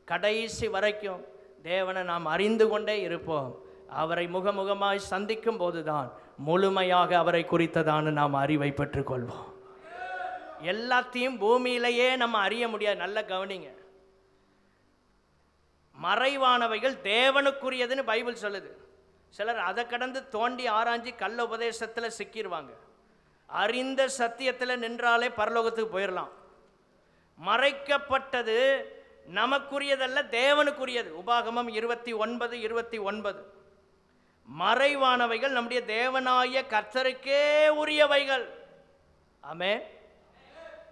கடைசி வரைக்கும் தேவனை நாம் அறிந்து கொண்டே இருப்போம். அவரை முகமுகமாய் சந்திக்கும் போதுதான் முழுமையாக அவரை குறித்ததான நாம் அறிவை பெற்றுக்கொள்வோம். எல்லாத்தையும் பூமியிலேயே நம்ம அறிய முடியாது. நல்ல கவனிங்க, மறைவானவைகள் தேவனுக்குரியதுன்னு பைபிள் சொல்லுது. சிலர் அதை கடந்து தோண்டி ஆராய்ச்சி கள்ள உபதேசத்தில் சிக்கிடுவாங்க. அறிந்த சத்தியத்தில் நின்றாலே பரலோகத்துக்கு போயிடலாம். மறைக்கப்பட்டது நமக்குரியதல்ல, தேவனுக்குரியது. உபாகமம் 29:29. மறைவானவைகள் நம்முடைய தேவனாய கர்த்தருக்கே உரியவைகள். ஆமென்.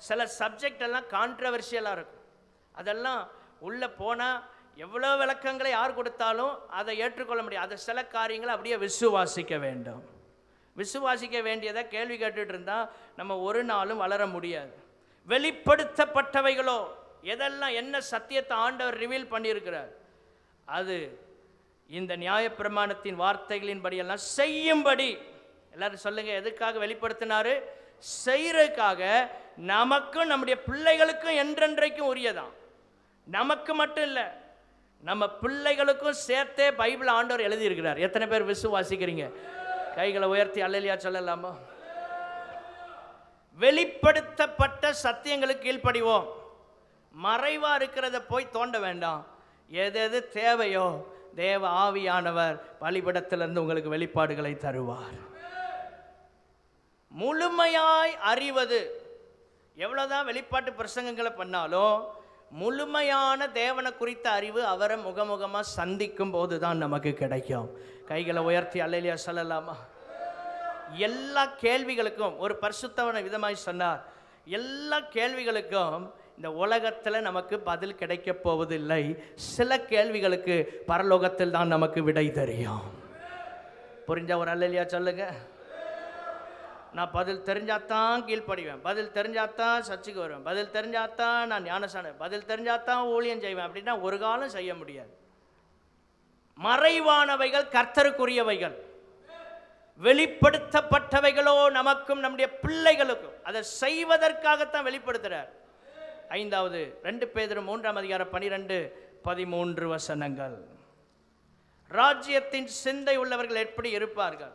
சில சப்ஜெக்ட் எல்லாம் கான்ட்ரவர்ஷியலாக இருக்கும். அதெல்லாம் உள்ளே போனால் எவ்வளோ விளக்கங்களை யார் கொடுத்தாலும் அதை ஏற்றுக்கொள்ள முடியாது. அதை சில காரியங்களை அப்படியே விசுவாசிக்க வேண்டும். விசுவாசிக்க வேண்டியதை கேள்வி கேட்டுட்டு இருந்தால் நம்ம ஒரு நாளும் வளர முடியாது. வெளிப்படுத்தப்பட்டவைகளோ, எதெல்லாம் என்ன சத்தியத்தை ஆண்டவர் ரிவீல் பண்ணியிருக்கிறார், அது இந்த நியாயப்பிரமாணத்தின் வார்த்தைகளின் படியெல்லாம் செய்யும்படி. எல்லாரும் சொல்லுங்க, எதுக்காக வெளிப்படுத்தினாரு? செய்யறதுக்காக. நமக்கும் நம்முடைய பிள்ளைகளுக்கும் என்றென்றைக்கும் உரியதான். நமக்கு மட்டும் இல்லை, நம்ம பிள்ளைகளுக்கும் சேர்த்தே பைபிள் ஆண்டவர் எழுதியிருக்கிறார். எத்தனை பேர் விசுவாசிக்கிறீங்க? கைகளை உயர்த்தி அல்லேலூயா சொல்லலாமா? வெளிப்படுத்தப்பட்ட சத்தியங்களுக்கு கீழ்ப்படிவோம். மறைவா இருக்கிறத போய் தோண்ட வேண்டாம். எது எது தேவையோ தேவ ஆவியானவர் பலிபீடத்திலிருந்து உங்களுக்கு வெளிப்பாடுகளை தருவார். முழுமையாய் அறிவது. எவ்வளவுதான் வெளிப்பாட்டு பிரசங்கங்களை பண்ணாலும் முழுமையான தேவனை குறித்த அறிவு அவரை முகமுகமா சந்திக்கும் போதுதான் நமக்கு கிடைக்கும். கைகளை உயர்த்தி அல்லேலூயா சொல்லலாமா? எல்லா கேள்விகளுக்கும், ஒரு பரிசுத்தவன விதமாய் சொன்னார், எல்லா கேள்விகளுக்கும் இந்த உலகத்தில் நமக்கு பதில் கிடைக்க போவதில்லை. சில கேள்விகளுக்கு பரலோகத்தில் தான் நமக்கு விடை தெரியும். புரிஞ்ச ஒரு அல்லேலூயா சொல்லுங்க. நான் பதில் தெரிஞ்சாத்தான் கீழ்ப்படிவேன், பதில் தெரிஞ்சாத்தான் சர்ச்சுக்கு வருவேன், பதில் தெரிஞ்சாத்தான் நான் ஞானஸ்நானம், பதில் தெரிஞ்சாத்தான் ஊழியம் செய்வேன் அப்படின்னா ஒரு காலம் செய்ய முடியாது. மறைவானவைகள் கர்த்தருக்குரியவைகள், வெளிப்படுத்தப்பட்டவைகளோ நமக்கும் நம்முடைய பிள்ளைகளுக்கும். அதை செய்வதற்காகத்தான் வெளிப்படுத்துறார். 5வது 2 பேதுரு 3ஆம் அதிகாரம் 12-13 வசனங்கள். ராஜ்யத்தின் சிந்தை உள்ளவர்கள் எப்படி இருப்பார்கள்?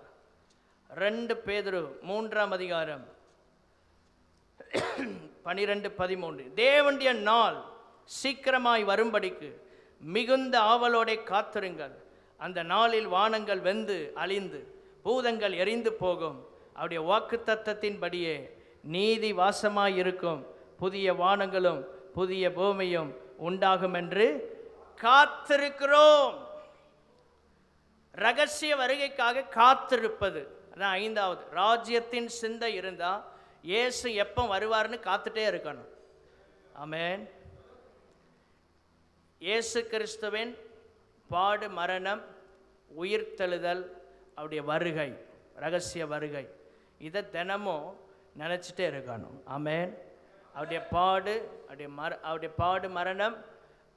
2 பேதுரு 3ஆம் அதிகாரம் 12-13. தேவனுடைய நாள் சீக்கிரமாய் வரும்படிக்கு மிகுந்த ஆவலோടെ காத்திருங்கள். அந்த நாளில் வானங்கள் வெந்து அழிந்து பூதங்கள் எரிந்து போகும். அவருடைய வாக்குத்தத்தத்தின்படியே நீதி வாசமாய் இருக்கும். புதிய வானங்களும் புதிய பூமியும் உண்டாகும் என்று காத்திருக்கிறோம். ரகசிய வருகைக்காக காத்திருப்பது அதான் 5வது. ராஜ்யத்தின் சிந்தை இருந்தா இயேசு எப்போ வருவார்னு காத்துட்டே இருக்கணும். ஆமென். இயேசு கிறிஸ்துவின் பாடு, மரணம், உயிர்த்தெழுதல், அவருடைய வருகை, ரகசிய வருகை, இதை தினமும் நினச்சிட்டே இருக்கணும். ஆமென். அவருடைய பாடு, மரணம்,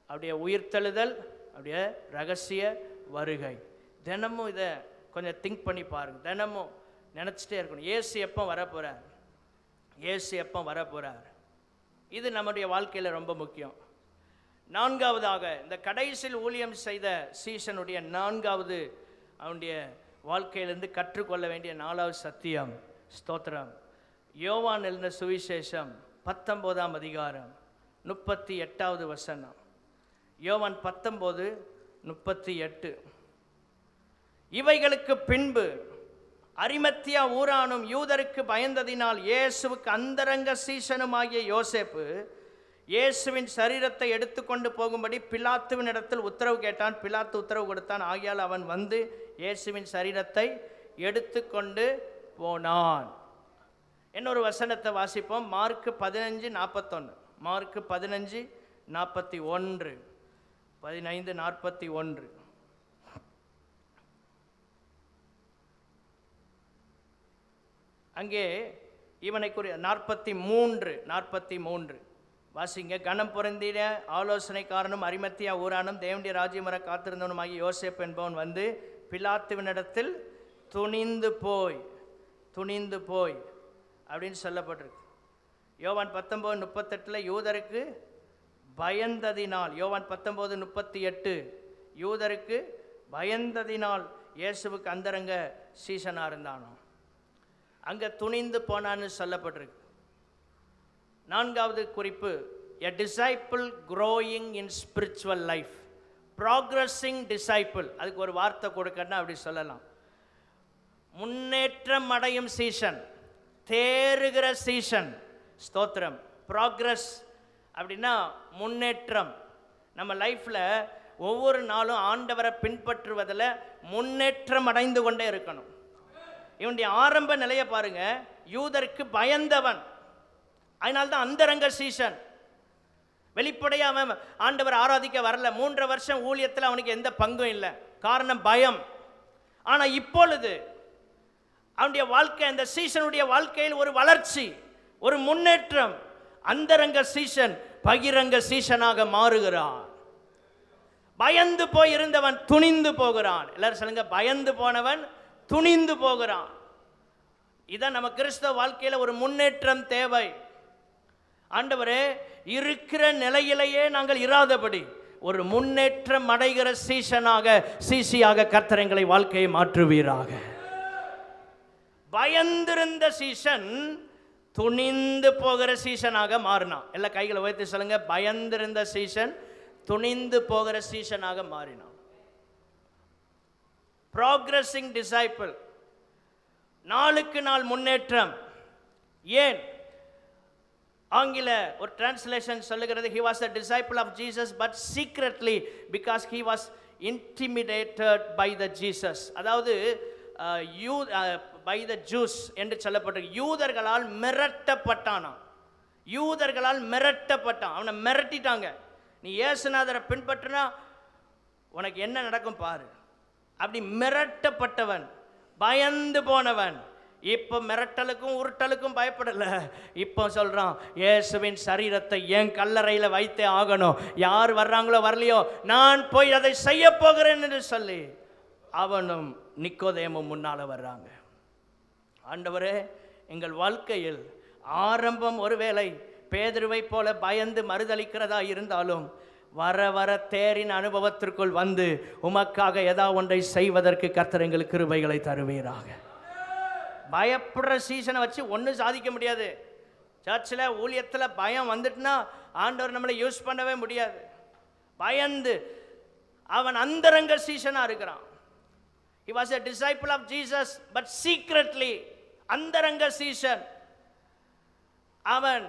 அவருடைய உயிர்த்தெழுதல், அவருடைய ரகசிய வருகை, தினமும் இதை கொஞ்சம் திங்க் பண்ணி பாருங்க. தினமும் நினச்சிட்டே இருக்கணும். இயேசு எப்போ வரப்போகிறார், இயேசு எப்போ வரப்போகிறார். இது நம்முடைய வாழ்க்கையில் ரொம்ப முக்கியம். 4வதாக இந்த கடைசியில் ஊழியம் செய்த சீசனுடைய 4வது அவனுடைய வாழ்க்கையிலிருந்து கற்றுக்கொள்ள வேண்டிய 4வது சத்தியம். ஸ்தோத்திரம். யோவான் எழுதின சுவிசேஷம் 19ஆம் அதிகாரம் 38வது வசனம். யோவான் 19:38. இவைகளுக்கு பின்பு அரிமத்தியா ஊரானும் யூதருக்கு பயந்ததினால் இயேசுவுக்கு அந்தரங்க சீசனுமாகிய யோசேப்பு இயேசுவின் சரீரத்தை எடுத்துக்கொண்டு போகும்படி பிலாத்துவின் இடத்தில் உத்தரவு கேட்டான். பிலாத்து உத்தரவு கொடுத்தான். ஆகையால் அவன் வந்து இயேசுவின் சரீரத்தை எடுத்துக்கொண்டு போனான். இன்னொரு வசனத்தை வாசிப்போம். மார்க்கு 15:41. மார்க்கு 15:41. 15:41. அங்கே இவனை குறி 43 வாசிங்க. கனம் பொருந்தின ஆலோசனைக்காரனும் அரிமத்தியா ஊரானும் தேவனுடைய ராஜ்யம் வர காத்திருந்தவனுமாகிய யோசேப்பு என்பவன் வந்து பிலாத்துவினிடத்தில் துணிந்து போய் அப்படின்னு சொல்லப்பட்டிருக்கு. யோவான் 19:38 யூதருக்கு பயந்ததினால், யோவான் 19:38 யூதருக்கு பயந்ததினால் இயேசுவுக்கு அந்தரங்க சீசனாக இருந்தானோ, அங்கே துணிந்து போனான்னு சொல்லப்பட்டிருக்கு. 4வது குறிப்பு, a disciple growing in spiritual life, progressing disciple. அதுக்கு ஒரு வார்த்தை கொடுக்கணும்னா அப்படி சொல்லலாம், முன்னேற்றம் அடையும் சீசன், தேறுகிற சீசன். ஸ்தோத்திரம். ப்ராக்ரஸ் அப்படின்னா முன்னேற்றம். நம்ம லைஃப்பில் ஒவ்வொரு நாளும் ஆண்டவரை பின்பற்றுவதில் முன்னேற்றம் அடைந்து கொண்டே இருக்கணும். இவனுடைய ஆரம்ப நிலையை பாருங்க. யூதருக்கு பயந்தவன், அதனால்தான் அந்தரங்க சீசன். வெளிப்படையாக அவன் ஆண்டவர் ஆராதிக்க வரல. 3 வருஷம் ஊழியத்தில் அவனுக்கு எந்த பங்கும் இல்லை. காரணம் பயம். ஆனால் இப்பொழுது அவனுடைய வாழ்க்கை, அந்த சீசனுடைய வாழ்க்கையில் ஒரு வளர்ச்சி, ஒரு முன்னேற்றம். அந்தரங்க சீசன் பகிரங்க சீசனாக மாறுகிறான். பயந்து போய் இருந்தவன் துணிந்து போகிறான். எல்லாரும் சொல்லுங்க, பயந்து போனவன் துணிந்து போகிறான். இதான் நம்ம கிறிஸ்தவ வாழ்க்கையில் ஒரு முன்னேற்றம் தேவை. ஆண்டவரே, இருக்கிற நிலையிலேயே நாங்கள் இராதபடி ஒரு முன்னேற்றம் அடைகிற சீசியாக கர்த்தர் எங்களை வாழ்க்கையை மாற்றுவீராக. பயந்திருந்த சீசன் துணிந்து போகிற சீசனாக மாறினான். எல்லா கைகளை உயர்த்தி சொல்லுங்க, பயந்திருந்த சீசன் துணிந்து போகிற சீசனாக மாறினான். ப்ராக்ரஸிங் டிசைபிள், நாளுக்கு நாள் முன்னேற்றம். ஏன்? ஆங்கில ஒரு டிரான்ஸ்லேஷன் சொல்லுகிறது, he was a disciple of Jesus but secretly because he was intimidated by the Jesus. அதாவது by the Jews என்று சொல்லப்பட்டிருக்கு. யூதர்களால் மிரட்டப்பட்டானாம். யூதர்களால் மிரட்டப்பட்டான். அவனை மிரட்டிட்டாங்க. நீ இயேசுநாதரை பின்பற்றினா உனக்கு என்ன நடக்கும் பாரு. அப்படி மிரட்டப்பட்டவன், பயந்து போனவன், இப்போ மிரட்டலுக்கும் உருட்டலுக்கும் பயப்படலை. இப்போ சொல்கிறான், இயேசுவின் சரீரத்தை என் கல்லறையில் வைத்தே ஆகணும், யார் வர்றாங்களோ வரலையோ நான் போய் அதை செய்ய போகிறேன் என்று சொல்லி அவனும் நிக்கோதேமும் முன்னால் வர்றாங்க. ஆண்டவரே, எங்கள் வாழ்க்கையில் ஆரம்பம் ஒருவேளை பேதுருவை போல பயந்து மறுதளிக்கிறதா இருந்தாலும் வர வர தேரின் அனுபவத்திற்குள் வந்து உமக்காக ஏதாவது ஒன்றை செய்வதற்கு கர்த்தர் எங்களுக்கு கிருபைகளை தருவீராக. பயப்படுற சீசனை வச்சு ஒன்றும் சாதிக்க முடியாது. சர்ச்சில் ஊழியத்தில் பயம் வந்துட்டுனா ஆண்டவர் நம்மளை யூஸ் பண்ணவே முடியாது. பயந்து அவன் அந்தரங்க சீசனாக இருக்கிறான். He was a disciple of Jesus, but secretly அந்தரங்க சீசன். அவன்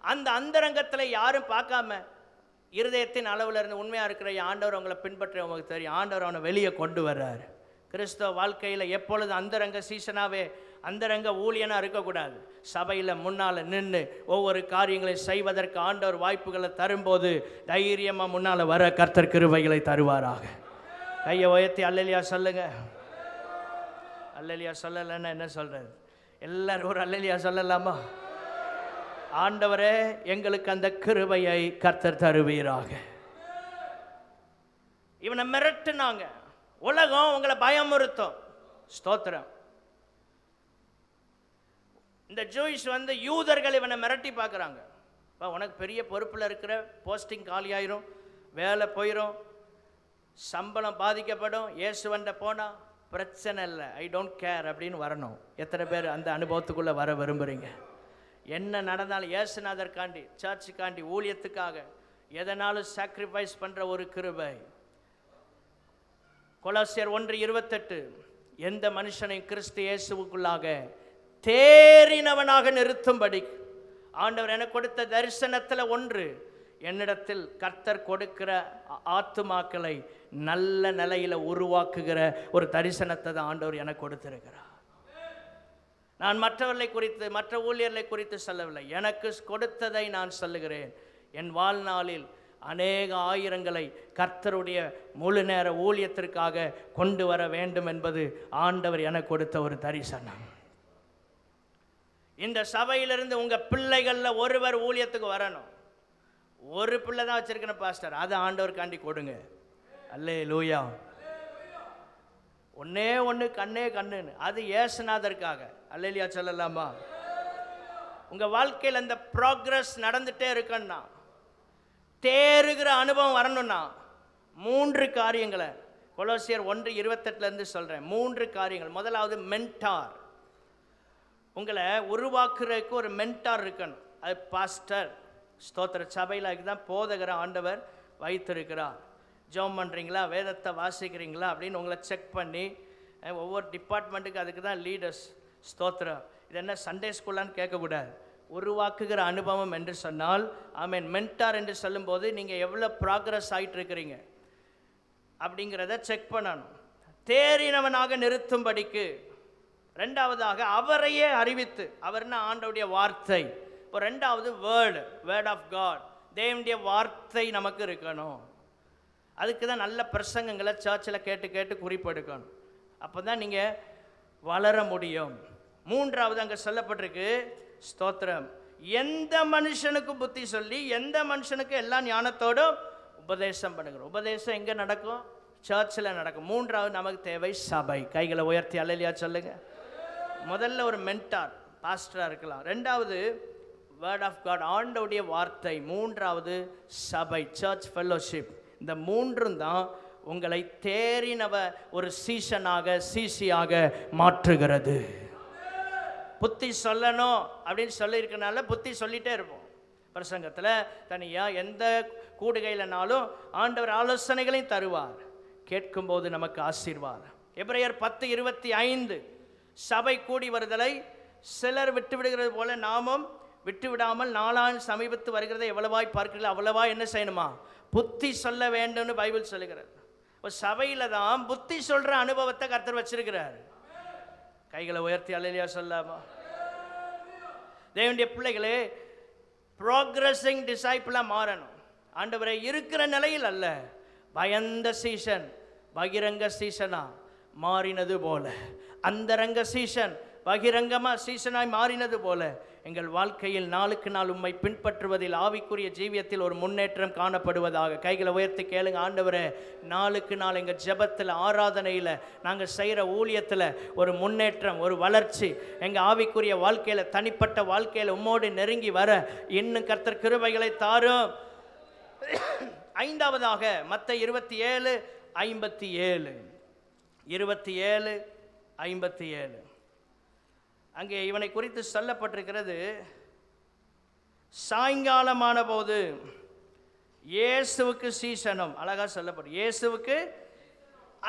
அந்த அந்தரங்கத்தில் யாரும் பார்க்காம இருதயத்தின் அளவில் இருந்து உண்மையாக இருக்கிற ஆண்டவர் அவங்களை பின்பற்றி அவங்களுக்கு தெரியும். ஆண்டவர் அவனை வெளியே கொண்டு வர்றார். கிறிஸ்தவ வாழ்க்கையில் எப்பொழுது அந்தரங்க சீசனாகவே அந்தரங்க ஊழியனாக இருக்கக்கூடாது. சபையில் முன்னால் நின்று ஒவ்வொரு காரியங்களையும் செய்வதற்கு ஆண்டவர் வாய்ப்புகளை தரும்போது தைரியமாக முன்னால் வர கர்த்தர் கிருபைகளை தருவாராக. கையை உயர்த்தி அல்லேலியா சொல்லுங்க. அல்லேலியா சொல்லலைன்னா என்ன சொல்கிறது? எல்லாரும் ஒரு அல்லேலியா சொல்லலாமா? ஆண்டவரே, எங்களுக்கு அந்த கிருபையை கர்த்தர் தருவீராக. இவனை மிரட்டுனாங்க. உலகம் உங்களை பயமுறுத்தும். ஸ்தோத்திரம். இந்த ஜூயிஷ் யூதர்கள் இவனை மிரட்டி பார்க்குறாங்க. இப்போ உனக்கு பெரிய பொறுப்பில் இருக்கிற, போஸ்டிங் காலியாயிரும், வேலை போயிடும், சம்பளம் பாதிக்கப்படும், இயேசுவண்ட போனால் பிரச்சனை இல்லை, ஐ டோன்ட் கேர் அப்படின்னு வரணும். எத்தனை பேர் அந்த அனுபவத்துக்குள்ளே வர விரும்புகிறீங்க? என்ன நடந்தாலும் இயேசுநாதர்காண்டி, சர்ச்சுக்காண்டி, ஊழியத்துக்காக எதனாலும் சாக்ரிஃபைஸ் பண்ணுற ஒரு கிருபை. கொலோசியர் 1:28, எந்த மனுஷனையும் கிறிஸ்து இயேசுவுக்குள்ளாக தேறினவனாக நிறுத்தும்படி ஆண்டவர் எனக்கு கொடுத்த தரிசனத்தில் ஒன்று, என்னிடத்தில் கர்த்தர் கொடுக்கிற ஆத்துமாக்களை நல்ல நிலையில் உருவாக்குகிற ஒரு தரிசனத்தை தான் ஆண்டவர் எனக்கு கொடுத்திருக்கிறார். நான் மற்றவர்களை குறித்து, மற்ற ஊழியர்களை குறித்து சொல்லவில்லை, எனக்கு கொடுத்ததை நான் சொல்லுகிறேன். என் வாழ்நாளில் அநேக ஆயிரங்களை கர்த்தருடைய முழு நேர ஊழியத்திற்காக கொண்டு வர வேண்டும் என்பது ஆண்டவர் எனக்கு கொடுத்த ஒரு தரிசனம். இந்த சபையிலிருந்து உங்கள் பிள்ளைகளில் ஒருவர் ஊழியத்துக்கு வரணும். ஒரு பிள்ளை தான் வச்சிருக்கணும் பாஸ்டர், அதை ஆண்டவருக்காண்டி கொடுங்க. அல்லேலூயா. ஒன்னே ஒன்று, கண்ணே கண்ணுன்னு, அது இயேசுநாதருக்காக. அல்லேலூயா சொல்லலாமா? உங்கள் வாழ்க்கையில் அந்த ப்ராக்ரஸ் நடந்துகிட்டே இருக்குன்னா, தேறுகிற அனுபவம் வரணும்னா 3 காரியங்களை கொலோசியர் 1:28 சொல்கிறேன். 3 காரியங்கள். முதலாவது மென்டார். உங்களை உருவாக்குறதுக்கு ஒரு மென்டார் இருக்கணும். அது பாஸ்டர். ஸ்தோத்திர. சபையில் அதுதான் போதகர ஆண்டவர் வைத்திருக்கிறார். ஜெபம் பண்ணுறீங்களா, வேதத்தை வாசிக்கிறீங்களா அப்படின்னு உங்களை செக் பண்ணி, ஒவ்வொரு டிபார்ட்மெண்ட்டுக்கு அதுக்கு தான் லீடர்ஸ். ஸ்தோத்திரம். இது என்ன சண்டே ஸ்கூலான்னு கேட்கக்கூடாது. உருவாக்குகிற அனுபவம் என்று சொன்னால், ஆமீன், மென்டார் என்று சொல்லும்போது நீங்கள் எவ்வளோ ப்ராக்ரஸ் ஆகிட்டு இருக்கிறீங்க அப்படிங்கிறத செக் பண்ணணும். தேறினவனாக நிறுத்தும்படிக்கு. ரெண்டாவதாக அவரையே அறிவித்து, அவர்னா ஆண்டவருடைய வார்த்தை. இப்போ ரெண்டாவது வேர்ட் ஆஃப் காட், தேவனுடைய வார்த்தை நமக்கு இருக்கணும். அதுக்கு தான் நல்ல பிரசங்கங்களை சர்ச்சில் கேட்டு கேட்டு குறிப்பெடுக்கணும். அப்போ தான் நீங்கள் வளர முடியும். மூன்றாவது அங்கே சொல்லப்பட்டிருக்கு, ஸ்தோத்திரம், எந்த மனுஷனுக்கு புத்தி சொல்லி, எந்த மனுஷனுக்கு எல்லா ஞானத்தோடும் உபதேசம் பண்ணுகிறோம். உபதேசம் எங்கே நடக்கும்? சர்ச்சில் நடக்கும். மூன்றாவது நமக்கு தேவை சபை. கைகளை உயர்த்தி அல்லேலூயா சொல்லுங்க. முதல்ல ஒரு மென்டார், பாஸ்டராக இருக்கலாம். ரெண்டாவது வேர்ட் ஆஃப் காட், ஆண்டவருடைய வார்த்தை. மூன்றாவது சபை, சர்ச் ஃபெல்லோஷிப். இந்த மூன்றும் தான் உங்களை தேறினவ ஒரு சீசனாக, சிசியாக மாற்றுகிறது. புத்தி சொல்லணும் அப்படின்னு சொல்லியிருக்கனால புத்தி சொல்லிகிட்டே இருப்போம். பிரசங்கத்தில் தனியாக எந்த கூடுகையிலனாலும் ஆண்டவர் ஆலோசனைகளையும் தருவார். கேட்கும்போது நமக்கு ஆசீர்வாதம். எபிரேயர் 10:25, சபை கூடி வருதலை சிலர் விட்டுவிடுகிறது போல நாமும் விட்டுவிடாமல் நாளான் சமீபத்து வருகிறதை எவ்வளவாய் பார்க்கிறீர்கள் அவ்வளவா என்ன செய்யணுமா? புத்தி சொல்ல வேண்டும்னு பைபிள் சொல்லுகிறது. இப்போ சபையில் தான் புத்தி சொல்கிற அனுபவத்தை கர்த்தர் வச்சிருக்கிறார். கைகளை உயர்த்தி அல்லேலூயா சொல்லாமா? தேவனுடைய பிள்ளைகளே, ப்ரோக்ரஸிங் டிசைபிளாக மாறணும். ஆண்டவரை இருக்கிற நிலையில் அல்ல, பயந்த சீசன் பகிரங்க சீசனா மாறினது போல, அந்தரங்க சீசன் பகிரங்கமாக சீசனாய் மாறினது போல எங்கள் வாழ்க்கையில் நாளுக்கு நாள் உம்மை பின்பற்றுவதில் ஆவிக்குரிய ஜீவியத்தில் ஒரு முன்னேற்றம் காணப்படுவதாக. கைகளை உயர்த்தி கேளுங்க. ஆண்டவரே, நாளுக்கு நாள் எங்கள் ஜெபத்தில், ஆராதனையில், நாங்கள் செய்கிற ஊழியத்தில் ஒரு முன்னேற்றம், ஒரு வளர்ச்சி எங்கள் ஆவிக்குரிய வாழ்க்கையில், தனிப்பட்ட வாழ்க்கையில் உம்மோடு நெருங்கி வர இன்னும் கர்த்தர் கிருபைகளை தாரும். ஐந்தாவதாக மத்தேயு 27:57 27:57 அங்கே இவனை குறித்து சொல்லப்பட்டிருக்கிறது. சாயங்காலமான போது இயேசுவுக்கு சீசனும், அழகா சொல்லப்படும், இயேசுவுக்கு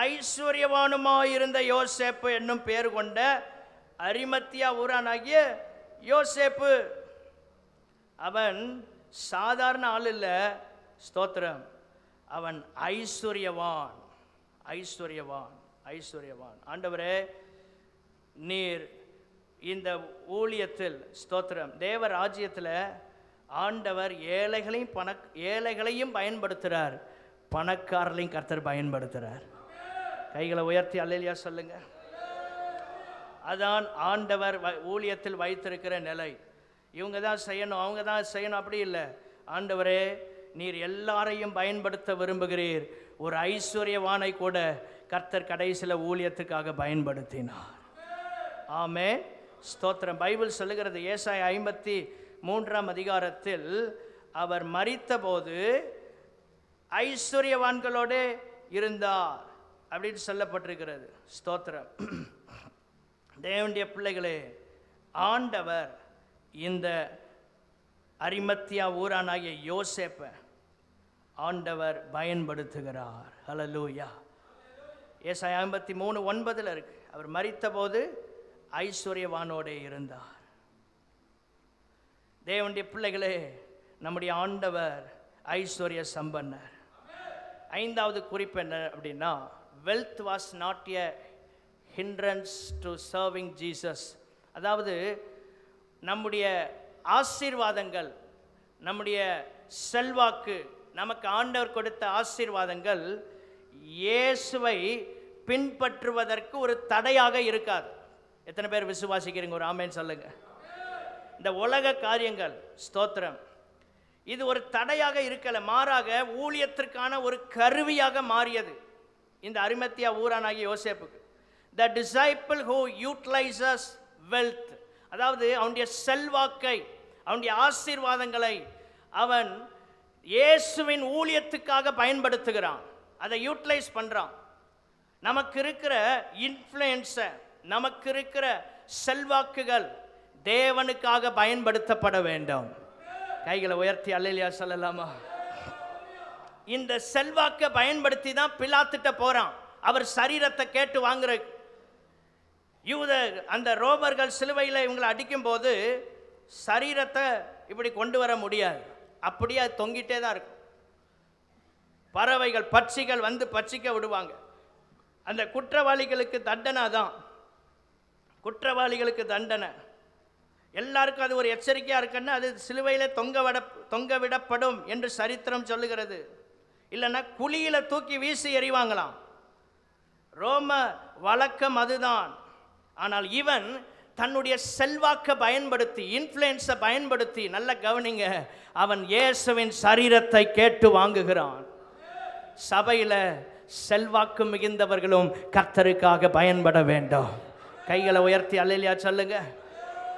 ஐஸ்வர்யவானுமாயிருந்த யோசேப்பு என்னும் பேர் கொண்ட அரிமத்தியா ஊரானாகிய யோசேப்பு. அவன் சாதாரண ஆள் இல்லை, ஸ்தோத்திரம், அவன் ஐஸ்வர்யவான். ஐஸ்வர்யவான், ஐஸ்வர்யவான். ஆண்டவரே, நீர் இந்த ஊழியத்தில், ஸ்தோத்திரம், தேவ ராஜ்யத்தில் ஆண்டவர் ஏழைகளையும் பயன்படுத்துகிறார், பணக்காரர்களையும் கர்த்தர் பயன்படுத்துகிறார். கைகளை உயர்த்தி அல்லேலூயா சொல்லுங்க. அதான் ஆண்டவர் ஊழியத்தில் வைத்திருக்கிற நிலை. இவங்க தான் செய்யணும், அவங்க தான் செய்யணும், அப்படி இல்லை. ஆண்டவரே, நீர் எல்லாரையும் பயன்படுத்த விரும்புகிறீர். ஒரு ஐஸ்வர்யவானை கூட கர்த்தர் கடைசியில் ஊழியத்துக்காக பயன்படுத்தினார். ஆமென், ஸ்தோத்திரம். பைபிள் சொல்லுகிறது, ஏசாயா 53 அவர் மரித்த போது ஐஸ்வர்யவான்களோடு இருந்தார் அப்படின்னு சொல்லப்பட்டிருக்கிறது. ஸ்தோத்திரம். தேவனுடைய பிள்ளைகளே, ஆண்டவர் இந்த அரிமத்தியா ஊரானாகிய யோசேப்பை ஆண்டவர் பயன்படுத்துகிறார். ஹல்லேலூயா. ஏசாயா 53:9 இருக்கு, அவர் மரித்த போது ஐஸ்வர்யவானோடே இருந்தார். தேவனுடைய பிள்ளைகளே, நம்முடைய ஆண்டவர் ஐஸ்வர்ய சம்பன்னர். ஐந்தாவது குறிப்பு என்ன அப்படின்னா, wealth was not a hindrance to serving Jesus. அதாவது நம்முடைய ஆசீர்வாதங்கள், நம்முடைய செல்வாக்கு, நமக்கு ஆண்டவர் கொடுத்த ஆசீர்வாதங்கள் இயேசுவை பின்பற்றுவதற்கு ஒரு தடையாக இருக்காது. எத்தனை பேர் விசுவாசிக்கிறீங்க? ஒரு ஆமென் சொல்லுங்க. இந்த உலக காரியங்கள், ஸ்தோத்திரம், இது ஒரு தடையாக இருக்கல, மாறாக ஊழியத்திற்கான ஒரு கருவியாக மாறியது இந்த அரிமத்தியா ஊரானாகிய யோசேப்புக்கு. The disciple who utilizes wealth, அதாவது அவனுடைய செல்வாக்கை, அவனுடைய ஆசீர்வாதங்களை அவன் இயேசுவின் ஊழியத்துக்காக பயன்படுத்துகிறான், அதை யூட்டிலைஸ் பண்றான். நமக்கு இருக்கிற இன்ஃப்ளூயன்ஸை, நமக்கு இருக்கிற செல்வாக்குகள் தேவனுக்காக பயன்படுத்தப்பட வேண்டும். கைகளை உயர்த்தி அல்லேலூயா சொல்லலாமா? இந்த செல்வாக்கை பயன்படுத்தி தான் பிலாத்துட்ட போறான், அவர் சரீரத்தை கேட்டு வாங்குற. அந்த ரோமர்கள் சிலுவையில் இவங்களை அடிக்கும் போது சரீரத்தை இப்படி கொண்டு வர முடியாது, அப்படியே தொங்கிட்டே தான் இருக்கும். பறவைகள், பட்சிகள் வந்து பட்சிக்க விடுவாங்க. அந்த குற்றவாளிகளுக்கு தண்டனை தான், குற்றவாளிகளுக்கு தண்டனை. எல்லாருக்கும் அது ஒரு எச்சரிக்கையாக இருக்குன்னா, அது சிலுவையில் தொங்க விடப்படும் என்று சரித்திரம் சொல்லுகிறது. இல்லைன்னா குழியில் தூக்கி வீசி எறிவாங்களாம். ரோம வழக்கம் அதுதான். ஆனால் இவன் தன்னுடைய செல்வாக்கை பயன்படுத்தி, இன்ஃப்ளூயன்ஸை பயன்படுத்தி, நல்ல கவனிங்க, அவன் இயேசுவின் சரீரத்தை கேட்டு வாங்குகிறான். சபையில் செல்வாக்கு மிகுந்தவர்களும் கர்த்தருக்காக பயன்பட வேண்டும். கைகளை உயர்த்தி அல்லேலூயா சொல்லுங்க.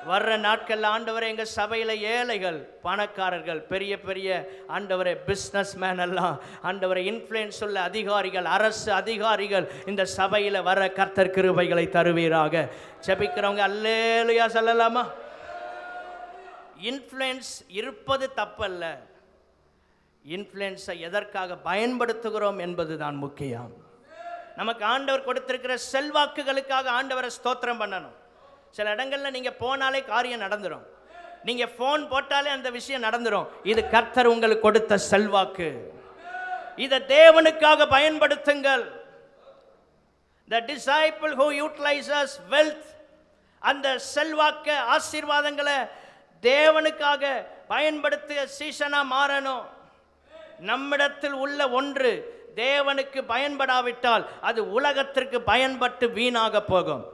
வர்ற நாட்களில் ஆண்டவரே, எங்கள் சபையில் ஏழைகள், பணக்காரர்கள், பெரிய பெரிய ஆண்டவரே பிஸ்னஸ் மேன் எல்லாம், ஆண்டவரே இன்ஃப்ளூயன்ஸ் உள்ள அதிகாரிகள், அரசு அதிகாரிகள் இந்த சபையில் வர கர்த்தர் கிருபைகளை தருவீராக. ஜெபிக்கிறவங்க அல்லேலூயா சொல்லலாமா? இன்ஃப்ளூயன்ஸ் இருப்பது தப்பல்ல, இன்ஃப்ளூயன்ஸை எதற்காக பயன்படுத்துகிறோம் என்பது தான் முக்கியம். நமக்கு ஆண்டவர் கொடுத்திருக்கிற செல்வாக்குகளுக்காக ஆண்டவரை ஸ்தோத்திரம் பண்ணணும். சில இடங்களில் நீங்கள் போனாலே காரியம் நடந்துடும், நீங்கள் ஃபோன் போட்டாலே அந்த விஷயம் நடந்துடும். இது கர்த்தர் உங்களுக்கு கொடுத்த செல்வாக்கு, இதை தேவனுக்காக பயன்படுத்துங்கள். The disciple who utilizes wealth, அந்த செல்வாக்க ஆசீர்வாதங்களை தேவனுக்காக பயன்படுத்த சீசனா மாறணும். நம்மிடத்தில் உள்ள ஒன்று தேவனுக்கு பயன்படாவிட்டால் அது உலகத்திற்கு பயன்பட்டு வீணாக போகும்.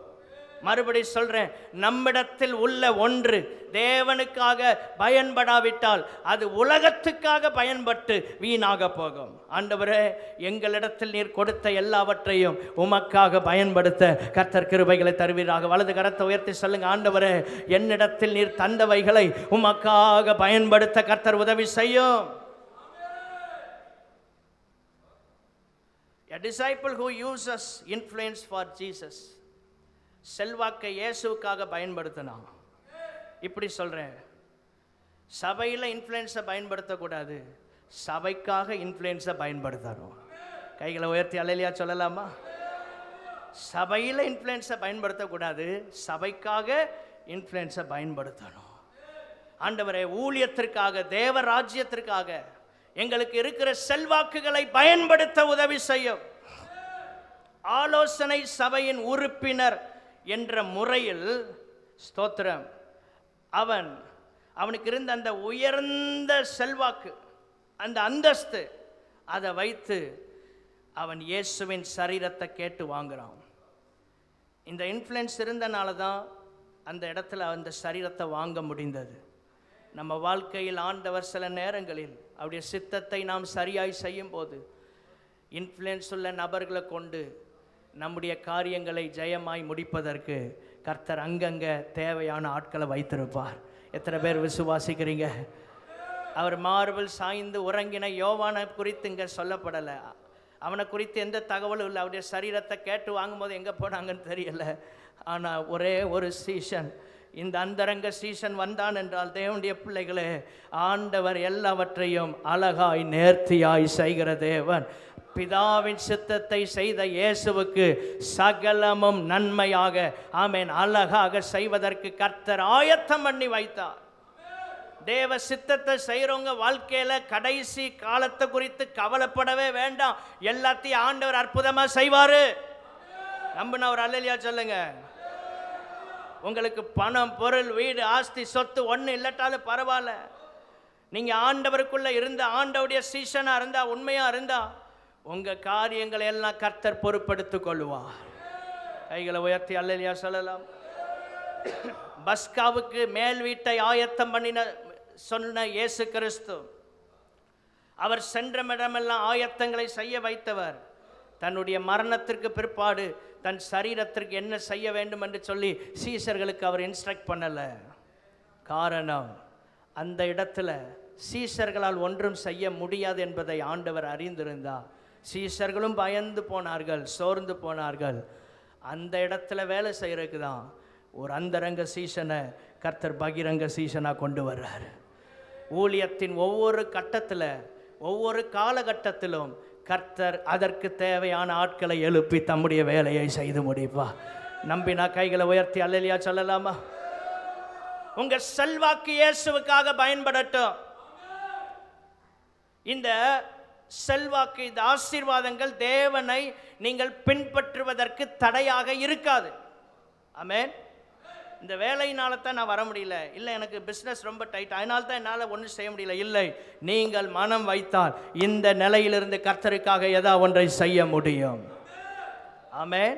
மறுபடி சொல்றேன், நம்மிடத்தில் உள்ள ஒன்று தேவனுக்காக பயன்படாவிட்டால் அது உலகத்துக்காக பயன்பட்டு வீணாக போகும். ஆண்டவரே, எங்களிடத்தில் நீர் கொடுத்த எல்லாவற்றையும் உமக்காக பயன்படுத்த கர்த்தர் கிருபைகளை தருவீராக. வலது கரத்தை உயர்த்தி சொல்லுங்க, ஆண்டவரே, என்னிடத்தில் நீர் தந்தவைகளை உமக்காக பயன்படுத்த கர்த்தர் உதவி செய்யும். A disciple who uses influence for Jesus, செல்வாக்கை இயேசுவுக்காக பயன்படுத்தணும். இப்படி சொல்றேன், சபையில் இன்ஃப்ளூயன்ஸை பயன்படுத்தக்கூடாது, சபைக்காக இன்ஃப்ளூயன்ஸை பயன்படுத்தணும். கைகளை உயர்த்தி அல்லேலூயா சொல்லலாமா? சபையில் இன்ஃப்ளூயன்ஸை பயன்படுத்தக்கூடாது, சபைக்காக இன்ஃப்ளூயன்ஸை பயன்படுத்தணும். ஆண்டவரே, ஊழியத்திற்காக, தேவ ராஜ்யத்திற்காக எங்களுக்கு இருக்கிற செல்வாக்குகளை பயன்படுத்த உதவி செய்யும். ஆலோசனை சபையின் உறுப்பினர் என்ற முறையில் ஸ்தோத்திரம், அவனுக்கு இருந்த அந்த உயர்ந்த செல்வாக்கு, அந்த அந்தஸ்து, அதை வைத்து அவன் இயேசுவின் சரீரத்தை கேட்டு வாங்குறான். இந்த இன்ஃப்ளூயன்ஸ் இருந்தனால தான் அந்த இடத்துல அந்த சரீரத்தை வாங்க முடிந்தது. நம்ம வாழ்க்கையில் ஆண்டவர் சில நேரங்களில் அவருடைய சித்தத்தை நாம் சரியாய் செய்யும் போது இன்ஃப்ளூயன்ஸ் உள்ள நபர்களை கொண்டு நம்முடைய காரியங்களை ஜெயமாய் முடிப்பதற்கு கர்த்தர் அங்கங்கே தேவையான ஆட்களை வைத்திருப்பார். எத்தனை பேர் விசுவாசிக்கிறீங்க? அவர் மார்பில் சாய்ந்து உறங்கின யோவானை குறித்து இங்கே சொல்லப்படலை. அவனை குறித்து எந்த தகவலும் இல்லை. அவருடைய சரீரத்தை கேட்டு வாங்கும்போது எங்கே போனாங்கன்னு தெரியலை. ஆனால் ஒரே ஒரு சீசன், இந்த அந்தரங்க சீசன் வந்தான் என்றால், தேவனுடைய பிள்ளைகளே, ஆண்டவர் எல்லாவற்றையும் அழகாய் நேர்த்தியாய் செய்கிற தேவன். பிதாவின் சித்தத்தை செய்த இயேசுவுக்கு சகலமும் நன்மையாக, ஆமென், அழகாக செய்வதற்கு கர்த்தர் ஆயத்தம் பண்ணி வைத்தார். தேவ சித்தத்தை செய்கிறவங்க வாழ்க்கையில கடைசி காலத்தை குறித்து கவலைப்படவே வேண்டாம். எல்லாத்தையும் ஆண்டவர் அற்புதமா செய்வாரு. நம்பின ஒரு அல்லேலூயா சொல்லுங்க. உங்களுக்கு பணம், பொருள், வீடு, ஆஸ்தி, சொத்து ஒன்று இல்லட்டாலும் பரவாயில்ல. நீங்கள் ஆண்டவருக்குள்ளே இருந்த, ஆண்டவருடைய சீசனாக இருந்தால், உண்மையாக இருந்தால், உங்கள் காரியங்களை எல்லாம் கர்த்தர் பொறுப்படுத்திக் கொள்வார். கைகளை உயர்த்தி அல்லேலூயா சொல்லலாம். பஸ்காவுக்கு மேல் வீட்டை ஆயத்தம் பண்ணின சொன்ன இயேசு கிறிஸ்து, அவர் சென்ற இடமெல்லாம் ஆயத்தங்களை செய்ய வைத்தவர். தன்னுடைய மரணத்திற்கு பிற்பாடு தன் சரீரத்திற்கு என்ன செய்ய வேண்டும் என்று சொல்லி சீசர்களுக்கு அவர் இன்ஸ்ட்ரக்ட் பண்ணலை. காரணம், அந்த இடத்துல சீசர்களால் ஒன்றும் செய்ய முடியாது என்பதை ஆண்டவர் அறிந்திருந்தார். சீசர்களும் பயந்து போனார்கள், சோர்ந்து போனார்கள். அந்த இடத்துல வேலை செய்கிறதுக்கு தான் ஒரு அந்தரங்க சீசனை கர்த்தர் பகிரங்க சீசனாக கொண்டு வர்றார். ஊழியத்தின் ஒவ்வொரு கட்டத்தில், ஒவ்வொரு காலகட்டத்திலும் கர்த்தர் அதற்கு தேவையான ஆட்களை எழுப்பி தம்முடைய வேலையை செய்து முடிப்பா. நம்பினா கைகளை உயர்த்தி அல்லேலூயா சொல்லலாமா? உங்க செல்வாக்கு இயேசுவுக்காக பயன்படட்டும். இந்த செல்வாக்கு, இந்த ஆசீர்வாதங்கள் தேவனை நீங்கள் பின்பற்றுவதற்கு தடையாக இருக்காது. ஆமென். இந்த வேலையினால தான் நான் வர முடியல, இல்லை எனக்கு பிஸ்னஸ் ரொம்ப டைட், அதனால தான் என்னால் ஒன்றும் செய்ய முடியல. இல்லை, நீங்கள் மனம் வைத்தால் இந்த நிலையிலிருந்து கர்த்தருக்காக ஏதாவது ஒன்றை செய்ய முடியும். ஆமென்,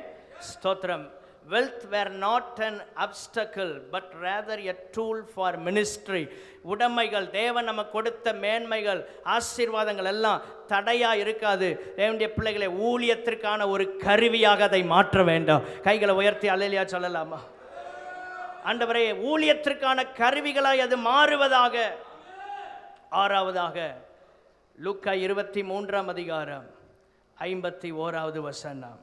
ஸ்தோத்திரம். Wealth were not an obstacle but rather a tool for ministry. உடைமைகள், தேவன் நமக்கு கொடுத்த மேன்மைகள், ஆசீர்வாதங்கள் எல்லாம் தடையா இருக்காது. தேவனுடைய பிள்ளைகளை ஊழியத்திற்கான ஒரு கருவியாக அதை மாற்ற வேண்டும். கைகளை உயர்த்தி அல்லேலூயா சொல்லலாமா? ஆண்டவரே, ஊழியத்திற்கான கருவிகளாய் அது மாறுவதாக. ஆறாவதாக லூக்கா 23ஆம் அதிகாரம் 51வது வசனம்.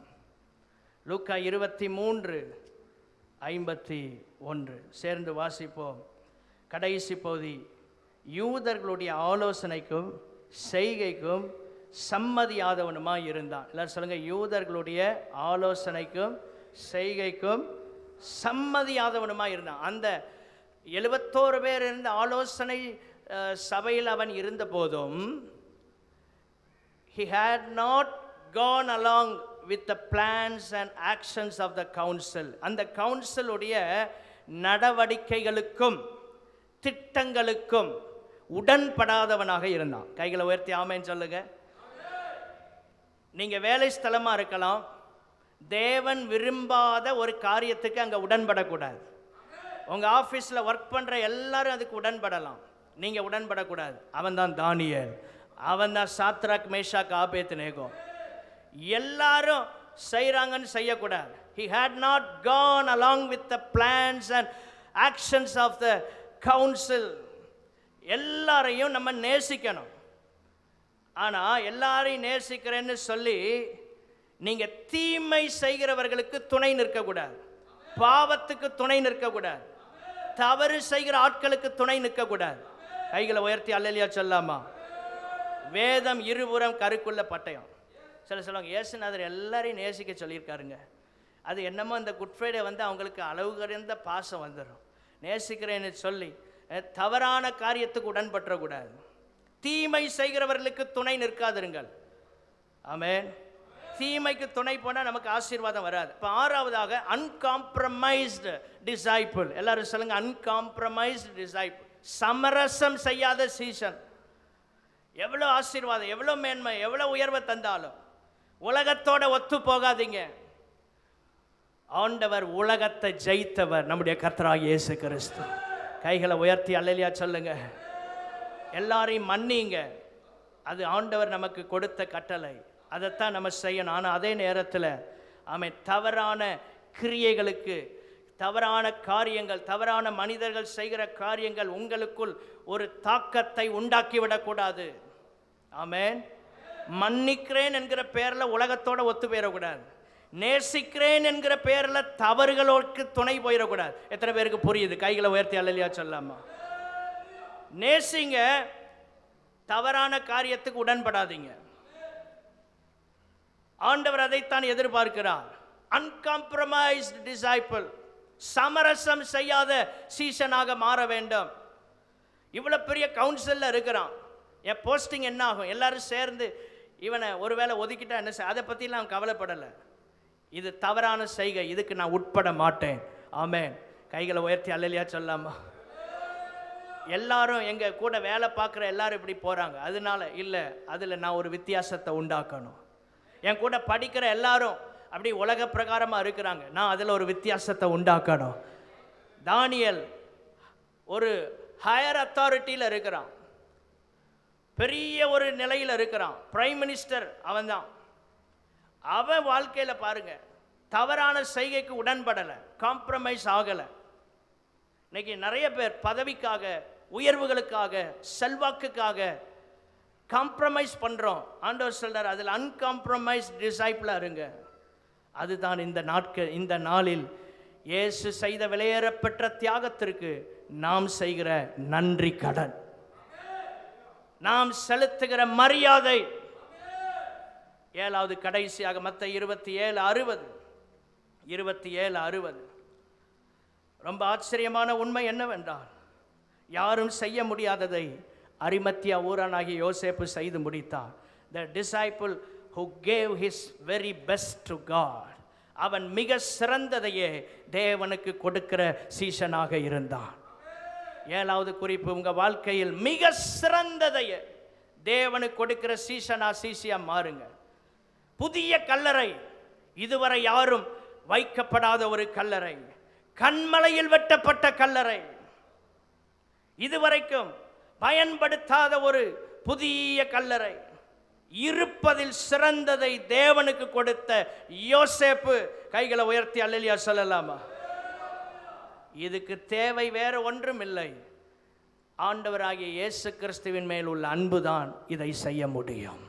லூக்கா 23:51 சேர்ந்து வாசிப்போம். கடைசி பகுதி. யூதர்களுடைய ஆலோசனைக்கும் செய்கைக்கும் சம்மதியாதவனுமாய் இருந்தான். எல்லாரும் சொல்லுங்க, யூதர்களுடைய ஆலோசனைக்கும் செய்கைக்கும் சம்மதியாதவனுமாய் இருந்தான். அந்த 71 பேர் இருந்த ஆலோசனை சபையில் அவன் இருந்த போதும் he had not gone along with the plans and actions of the council. அந்த கவுன்சிலுடைய நடவடிக்கைகளுக்கும் திட்டங்களுக்கும் உடன்படாதவனாக இருந்தான். கைகளை உயர்த்தி ஆமென் சொல்லுங்க. நீங்க வேலை ஸ்தலமா இருக்கலாம், தேவன் விரும்பாத ஒரு காரியத்துக்கு அங்கே உடன்படக்கூடாது. உங்கள் ஆஃபீஸில் ஒர்க் பண்ணுற எல்லாரும் அதுக்கு உடன்படலாம், நீங்கள் உடன்படக்கூடாது. அவன் தான் தானியேல், அவன் தான் சாத்ராக் மேஷாக் ஆபேத்நேகோ. எல்லாரும் செய்கிறாங்கன்னு செய்யக்கூடாது. He had not gone along with the plans and actions of the council. எல்லாரையும் நம்ம நேசிக்கணும். ஆனால் எல்லாரையும் நேசிக்கிறேன்னு சொல்லி நீங்கள் தீமை செய்கிறவர்களுக்கு துணை நிற்கக்கூடாது, பாவத்துக்கு துணை நிற்கக்கூடாது, தவறு செய்கிற ஆட்களுக்கு துணை நிற்கக்கூடாது. கைகளை உயர்த்தி அல்லேலூயா சொல்லாமா? வேதம் இருபுறம் கருக்குள்ள பட்டயம். சில சொல்லுவாங்க இயேசுநாதர் எல்லாரையும் நேசிக்க சொல்லியிருக்காருங்க. அது என்னமோ இந்த குட் ஃப்ரைடே வந்து அவங்களுக்கு அளவு கடந்த பாசம் வந்துடும். நேசிக்கிறேன்னு சொல்லி தவறான காரியத்துக்கு உடன்பற்றக்கூடாது. தீமை செய்கிறவர்களுக்கு துணை நிற்காதிருங்கள். ஆமென். தீமைக்கு துணை போனால் நமக்கு ஆசீர்வாதம் வராது. இப்போ ஆறாவதாக அன்காம்ப்ரமைஸ்டு டிசைபிள். எல்லாரும் சொல்லுங்க, அன்காம்ப்ரமைஸ்டு டிசைபிள். சமரசம் செய்யாத சீசன். எவ்வளோ ஆசீர்வாதம், எவ்வளோ மேன்மை, எவ்வளோ உயர்வை தந்தாலும் உலகத்தோட ஒத்து போகாதீங்க. ஆண்டவர் உலகத்தை ஜெயித்தவர் நம்முடைய கர்த்தராகிய இயேசு கிறிஸ்து. கைகளை உயர்த்தி அல்லேலூயா சொல்லுங்க. எல்லாரையும் மன்னிங்க, அது ஆண்டவர் நமக்கு கொடுத்த கட்டளை, அதைத்தான் நம்ம செய்யணும். ஆனால் அதே நேரத்தில் தவறான கிரியைகளுக்கு, தவறான காரியங்கள், தவறான மனிதர்கள் செய்கிற காரியங்கள் உங்களுக்குள் ஒரு தாக்கத்தை உண்டாக்கிவிடக்கூடாது. ஆமென். மன்னிக்கிறேன் என்கிற பேரில் உலகத்தோட ஒத்து போயிடக்கூடாது. நேசிக்கிறேன் என்கிற பேரில் தவறுகளோடு துணை போயிடக்கூடாது. எத்தனை பேருக்கு புரியுது? கைகளை உயர்த்தி அல்லேலூயா சொல்லாமா? நேசிங்க, தவறான காரியத்துக்கு உடன்படாதீங்க. ஆண்டவர் அதைத்தான் எதிர்பார்க்கிறார். அன்காம்ப்ரமைஸ்டு டிசைபிள். சமரசம் செய்யாத சீசனாக மாற வேண்டும். இவ்வளோ பெரிய கவுன்சிலில் இருக்கிறான், என் போஸ்டிங் என்ன ஆகும்? எல்லாரும் சேர்ந்து இவனை ஒருவேளை ஒதுக்கிட்டா என்ன அதை பற்றிலாம் அவன் கவலைப்படலை. இது தவறான செய்கை, இதுக்கு நான் உட்பட மாட்டேன். ஆமென். கைகளை உயர்த்தி அல்லேலூயா சொல்லாமா? எல்லாரும் எங்கள் கூட வேலை பார்க்குற எல்லாரும் இப்படி போகிறாங்க, அதனால இல்லை, அதில் நான் ஒரு வித்தியாசத்தை உண்டாக்கணும். என் கூட படிக்கிற எல்லாரும் அப்படி உலக பிரகாரமாக இருக்கிறாங்க, நான் அதில் ஒரு வித்தியாசத்தை உண்டாக்கணும். தானியேல் ஒரு ஹையர் அத்தாரிட்டியில் இருக்கிறான், பெரிய ஒரு நிலையில் இருக்கிறான், பிரைம் மினிஸ்டர் அவன்தான். அவன் வாழ்க்கையில் பாருங்க, தவறான செய்கைக்கு உடன்படலை, காம்ப்ரமைஸ் ஆகலை. இன்னைக்கு நிறைய பேர் பதவிக்காக, உயர்வுகளுக்காக, செல்வாக்குக்காக காம்ப்ரமைஸ் பண்ணுறோம். ஆண்டவர் சொல்றார், அதில் அன்காம்ப்ரமைஸ் டிசைபிளாக இருங்க. அதுதான் இந்த நாளில் இயேசு செய்த விலையேறப்பெற்ற தியாகத்திற்கு நாம் செய்கிற நன்றி கடன், நாம் செலுத்துகிற மரியாதை. ஏழாவது கடைசியாக மத்தேயு 27:60. ரொம்ப ஆச்சரியமான உண்மை என்னவென்றால், யாரும் செய்ய முடியாததை அரிமத்தியா ஊரானாகிய யோசேப்பு செய்து முடித்தார். The disciple who gave his very best to God. அவன் மிக சிறந்ததையே தேவனுக்கு கொடுக்கிற சீசனாக இருந்தான். ஏழாவது குறிப்பு, உங்க வாழ்க்கையில் மிக சிறந்ததையே தேவனுக்கு கொடுக்கிற சீசியா மாறுங்க. புதிய கல்லறை, இதுவரை யாரும் வைக்கப்படாத ஒரு கல்லறை, கண்மலையில் வெட்டப்பட்ட கல்லறை, இதுவரைக்கும் பயன்படுத்தாத ஒரு புதிய கல்லறை, இருப்பதில் சிறந்ததை தேவனுக்கு கொடுத்த யோசேப்பு. கைகளை உயர்த்தி அல்லேலூயா சொல்லலாமா? இதுக்கு தேவை வேற ஒன்றும் இல்லை, ஆண்டவராகிய இயேசு கிறிஸ்துவின் மேல் உள்ள அன்புதான் இதை செய்ய முடியும்.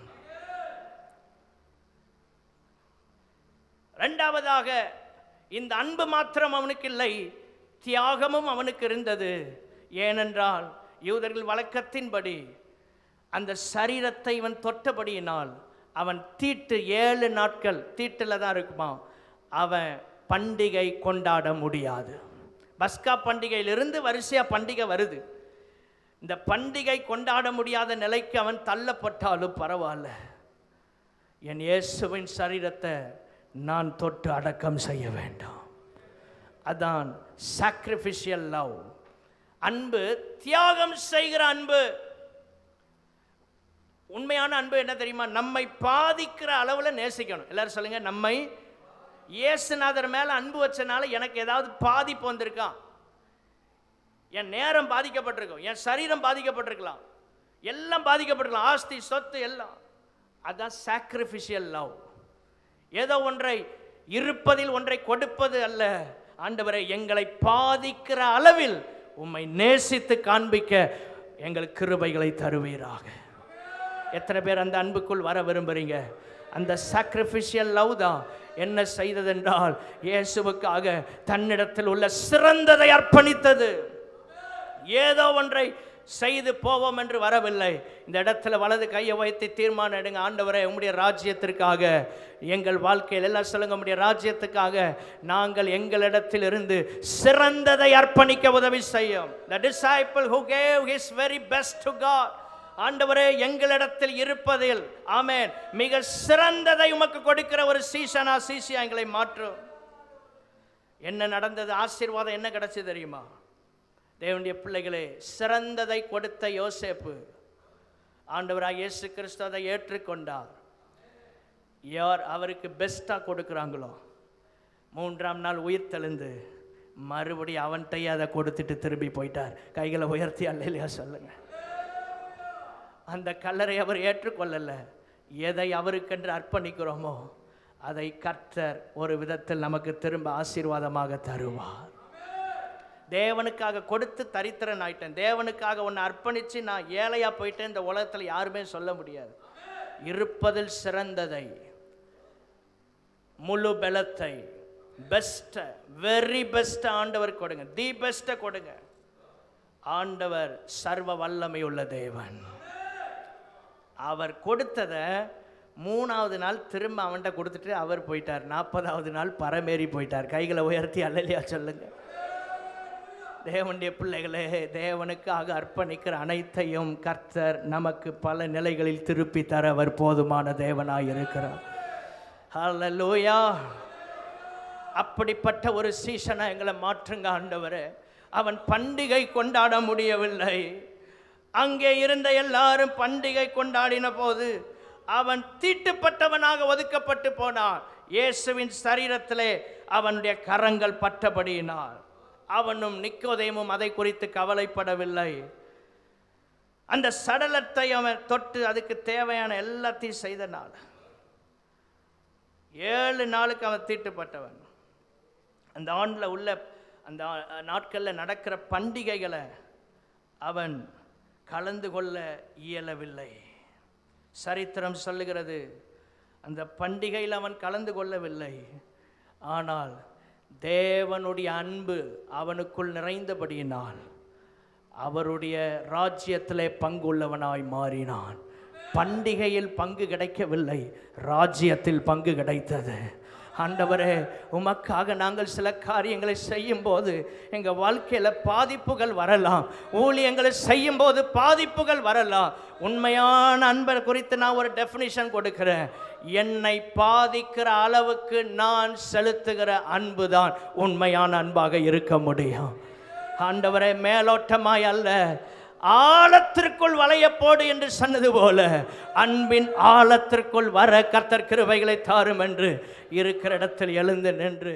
இரண்டாவதாக, இந்த அன்பு மாத்திரம் அவனுக்கு இல்லை, தியாகமும் அவனுக்கு இருந்தது. ஏனென்றால் யூதர்கள் வழக்கத்தின்படி அந்த சரீரத்தை இவன் தொட்டபடியினால் அவன் தீட்டு 7 நாட்கள் தீட்டில் தான் இருக்குமா, அவன் பண்டிகை கொண்டாட முடியாது. பஸ்கா பண்டிகையிலிருந்து வரிசையாக பண்டிகை வருது. இந்த பண்டிகை கொண்டாட முடியாத நிலைக்கு அவன் தள்ளப்பட்டாலும் பரவாயில்ல, என் இயேசுவின் சரீரத்தை நான் தொட்டு அடக்கம் செய்ய வேண்டும். அதான் சாக்ரிஃபிஷியல் லவ். அன்பு, தியாகம் செய்கிற அன்பு. உண்மையான அன்பு என்ன தெரியுமா? நம்மை பாதிக்கிற அளவில் நேசிக்கணும். எல்லாரும் சொல்லுங்க, நம்மை இயேசுநாதர் மேல அன்பு வச்சனால எனக்கு ஏதாவது பாதிப்பு வந்திருக்கான், என் நேரம் பாதிக்கப்பட்டிருக்கும், என் சரீரம் பாதிக்கப்பட்டிருக்கலாம், எல்லாம் பாதிக்கப்பட்டிருக்கலாம், ஆஸ்தி சொத்து எல்லாம். அதான் சாக்ரிஃபிஷியல் லவ். ஏதோ ஒன்றை இருப்பதில் ஒன்றை கொடுப்பது அல்ல. ஆண்டவரே, எங்களை பாதிக்கிற அளவில் உம்மை நேசித்து காண்பிக்க எங்களுக்கு கிருபைகளை தருவீராக. எத்தனை பேர் அந்த அன்புக்குள் வர விரும்புறீங்க? அந்த சாக்ரிஃபிஷியல் லவ் தான் என்ன செய்ததென்றால், இயேசுவுக்காக தன்னிடத்தில் உள்ள சிறந்ததை அர்ப்பணித்தது. ஏதோ ஒன்றை செய்து போவோம் என்று வரவில்லை. இந்த இடத்துல வலது கையை வைத்து தீர்மானம் எடுங்க. ஆண்டவரே, உம்முடைய ராஜ்யத்திற்காக எங்கள் வாழ்க்கையில் எல்லாம் சொல்லுங்க, உம்முடைய ராஜ்யத்துக்காக நாங்கள் எங்களிடத்தில் இருந்து சிறந்ததை அர்ப்பணிக்க உதவி செய்யும். The disciple who gave his very best to God. ஆண்டவரே, எங்களிடத்தில் இருப்பதில் ஆமென் மிக சிறந்ததை உமக்கு கொடுக்கிற ஒரு சீஷனா சீஷியா எங்களை மாற்றும். என்ன நடந்தது? ஆசீர்வாதம் என்ன கிடைச்சது தெரியுமா? தேவனுடைய பிள்ளைகளே, சிறந்ததை கொடுத்த யோசேப்பு ஆண்டவராக இயேசு கிறிஸ்து அதை ஏற்றுக்கொண்டார். யார் அவருக்கு பெஸ்ட்டாக கொடுக்குறாங்களோ, 3ஆம் நாள் உயிர் தெழுந்து மறுபடியும் அவன்கிட்டையே அதை கொடுத்துட்டு திரும்பி போயிட்டார். கைகளை உயர்த்தி அல்லேலூயா சொல்லுங்க. அந்த கல்லறை அவர் ஏற்றுக்கொள்ளலை. எதை அவருக்கென்று அர்ப்பணிக்கிறோமோ அதை கர்த்தர் ஒரு விதத்தில் நமக்கு திரும்ப ஆசீர்வாதமாக தருவார். தேவனுக்காக கொடுத்து தரித்திரன் ஆயிட்டேன், தேவனுக்காக ஒன்று அர்ப்பணித்து நான் ஏழையாக போயிட்டேன், இந்த உலகத்தில் யாருமே சொல்ல முடியாது. இருப்பதில் சிறந்ததை, முழு பலத்தை, பெஸ்ட், வெரி பெஸ்ட் ஆண்டவர் கொடுங்க. தி பெஸ்ட்டை கொடுங்க. ஆண்டவர் சர்வ வல்லமை உள்ள தேவன். அவர் கொடுத்ததை 3ஆவது நாள் திரும்ப அவன்கிட்ட கொடுத்துட்டு அவர் போயிட்டார். 40ஆவது நாள் பரமேறி போயிட்டார். கைகளை உயர்த்தி அல்லேலூயா சொல்லுங்க. தேவனுடைய பிள்ளைகளே, தேவனுக்காக அர்ப்பணிக்கிற அனைத்தையும் கர்த்தர் நமக்கு பல நிலைகளில் திருப்பி தர அவர் போதுமான தேவனாய் இருக்கிறார். ஹல்லேலூயா. அப்படிப்பட்ட ஒரு சீசனை எங்களை மாற்றுங்க ஆண்டவரே. அவன் பண்டிகை கொண்டாட முடியவில்லை. அங்கே இருந்த எல்லாரும் பண்டிகை கொண்டாடின போது அவன் தீட்டுப்பட்டவனாக ஒதுக்கப்பட்டு போனான். இயேசுவின் சரீரத்திலே அவனுடைய கரங்கள் பட்டபடியினார். அவனும் நிக்கோதேமும் அதை குறித்து கவலைப்படவில்லை. அந்த சடலத்தை அவன் தொட்டு அதுக்கு தேவையான எல்லாத்தையும் செய்தனால 7 நாளுக்கு அவன் தீட்டுப்பட்டவன். அந்த ஆண்டில் உள்ள அந்த நாட்களில் நடக்கிற பண்டிகைகளை அவன் கலந்து கொள்ள இயலவில்லை. சரித்திரம் சொல்லுகிறது, அந்த பண்டிகையில் அவன் கலந்து கொள்ளவில்லை. ஆனால் தேவனுடைய அன்பு அவனுக்குள் நிறைந்தபடியினால் அவருடைய ராஜ்யத்திலே பங்குள்ளவனாய் மாறினான். பண்டிகையில் பங்கு கிடைக்கவில்லை, ராஜ்யத்தில் பங்கு கிடைத்தது. ஆண்டவரே, உமக்காக நாங்கள் சில காரியங்களை செய்யும் போது எங்கள் வாழ்க்கையில் பாதிப்புகள் வரலாம், ஊழியங்களை செய்யும் போது பாதிப்புகள் வரலாம். உண்மையான அன்பை குறித்து நான் ஒரு டெஃபினிஷன் கொடுக்கிறேன். என்னை பாதிக்கிற அளவுக்கு நான் செலுத்துகிற அன்பு தான் உண்மையான அன்பாக இருக்க முடியும். ஆண்டவரே, மேலோட்டமாய் அல்ல, ஆழத்திற்குள் வளைய போடு என்று சொன்னது போல அன்பின் ஆழத்திற்குள் வர கர்த்தர் கிருபைகளை தாரும் என்று இருக்கிற இடத்தில் எழுந்து நின்று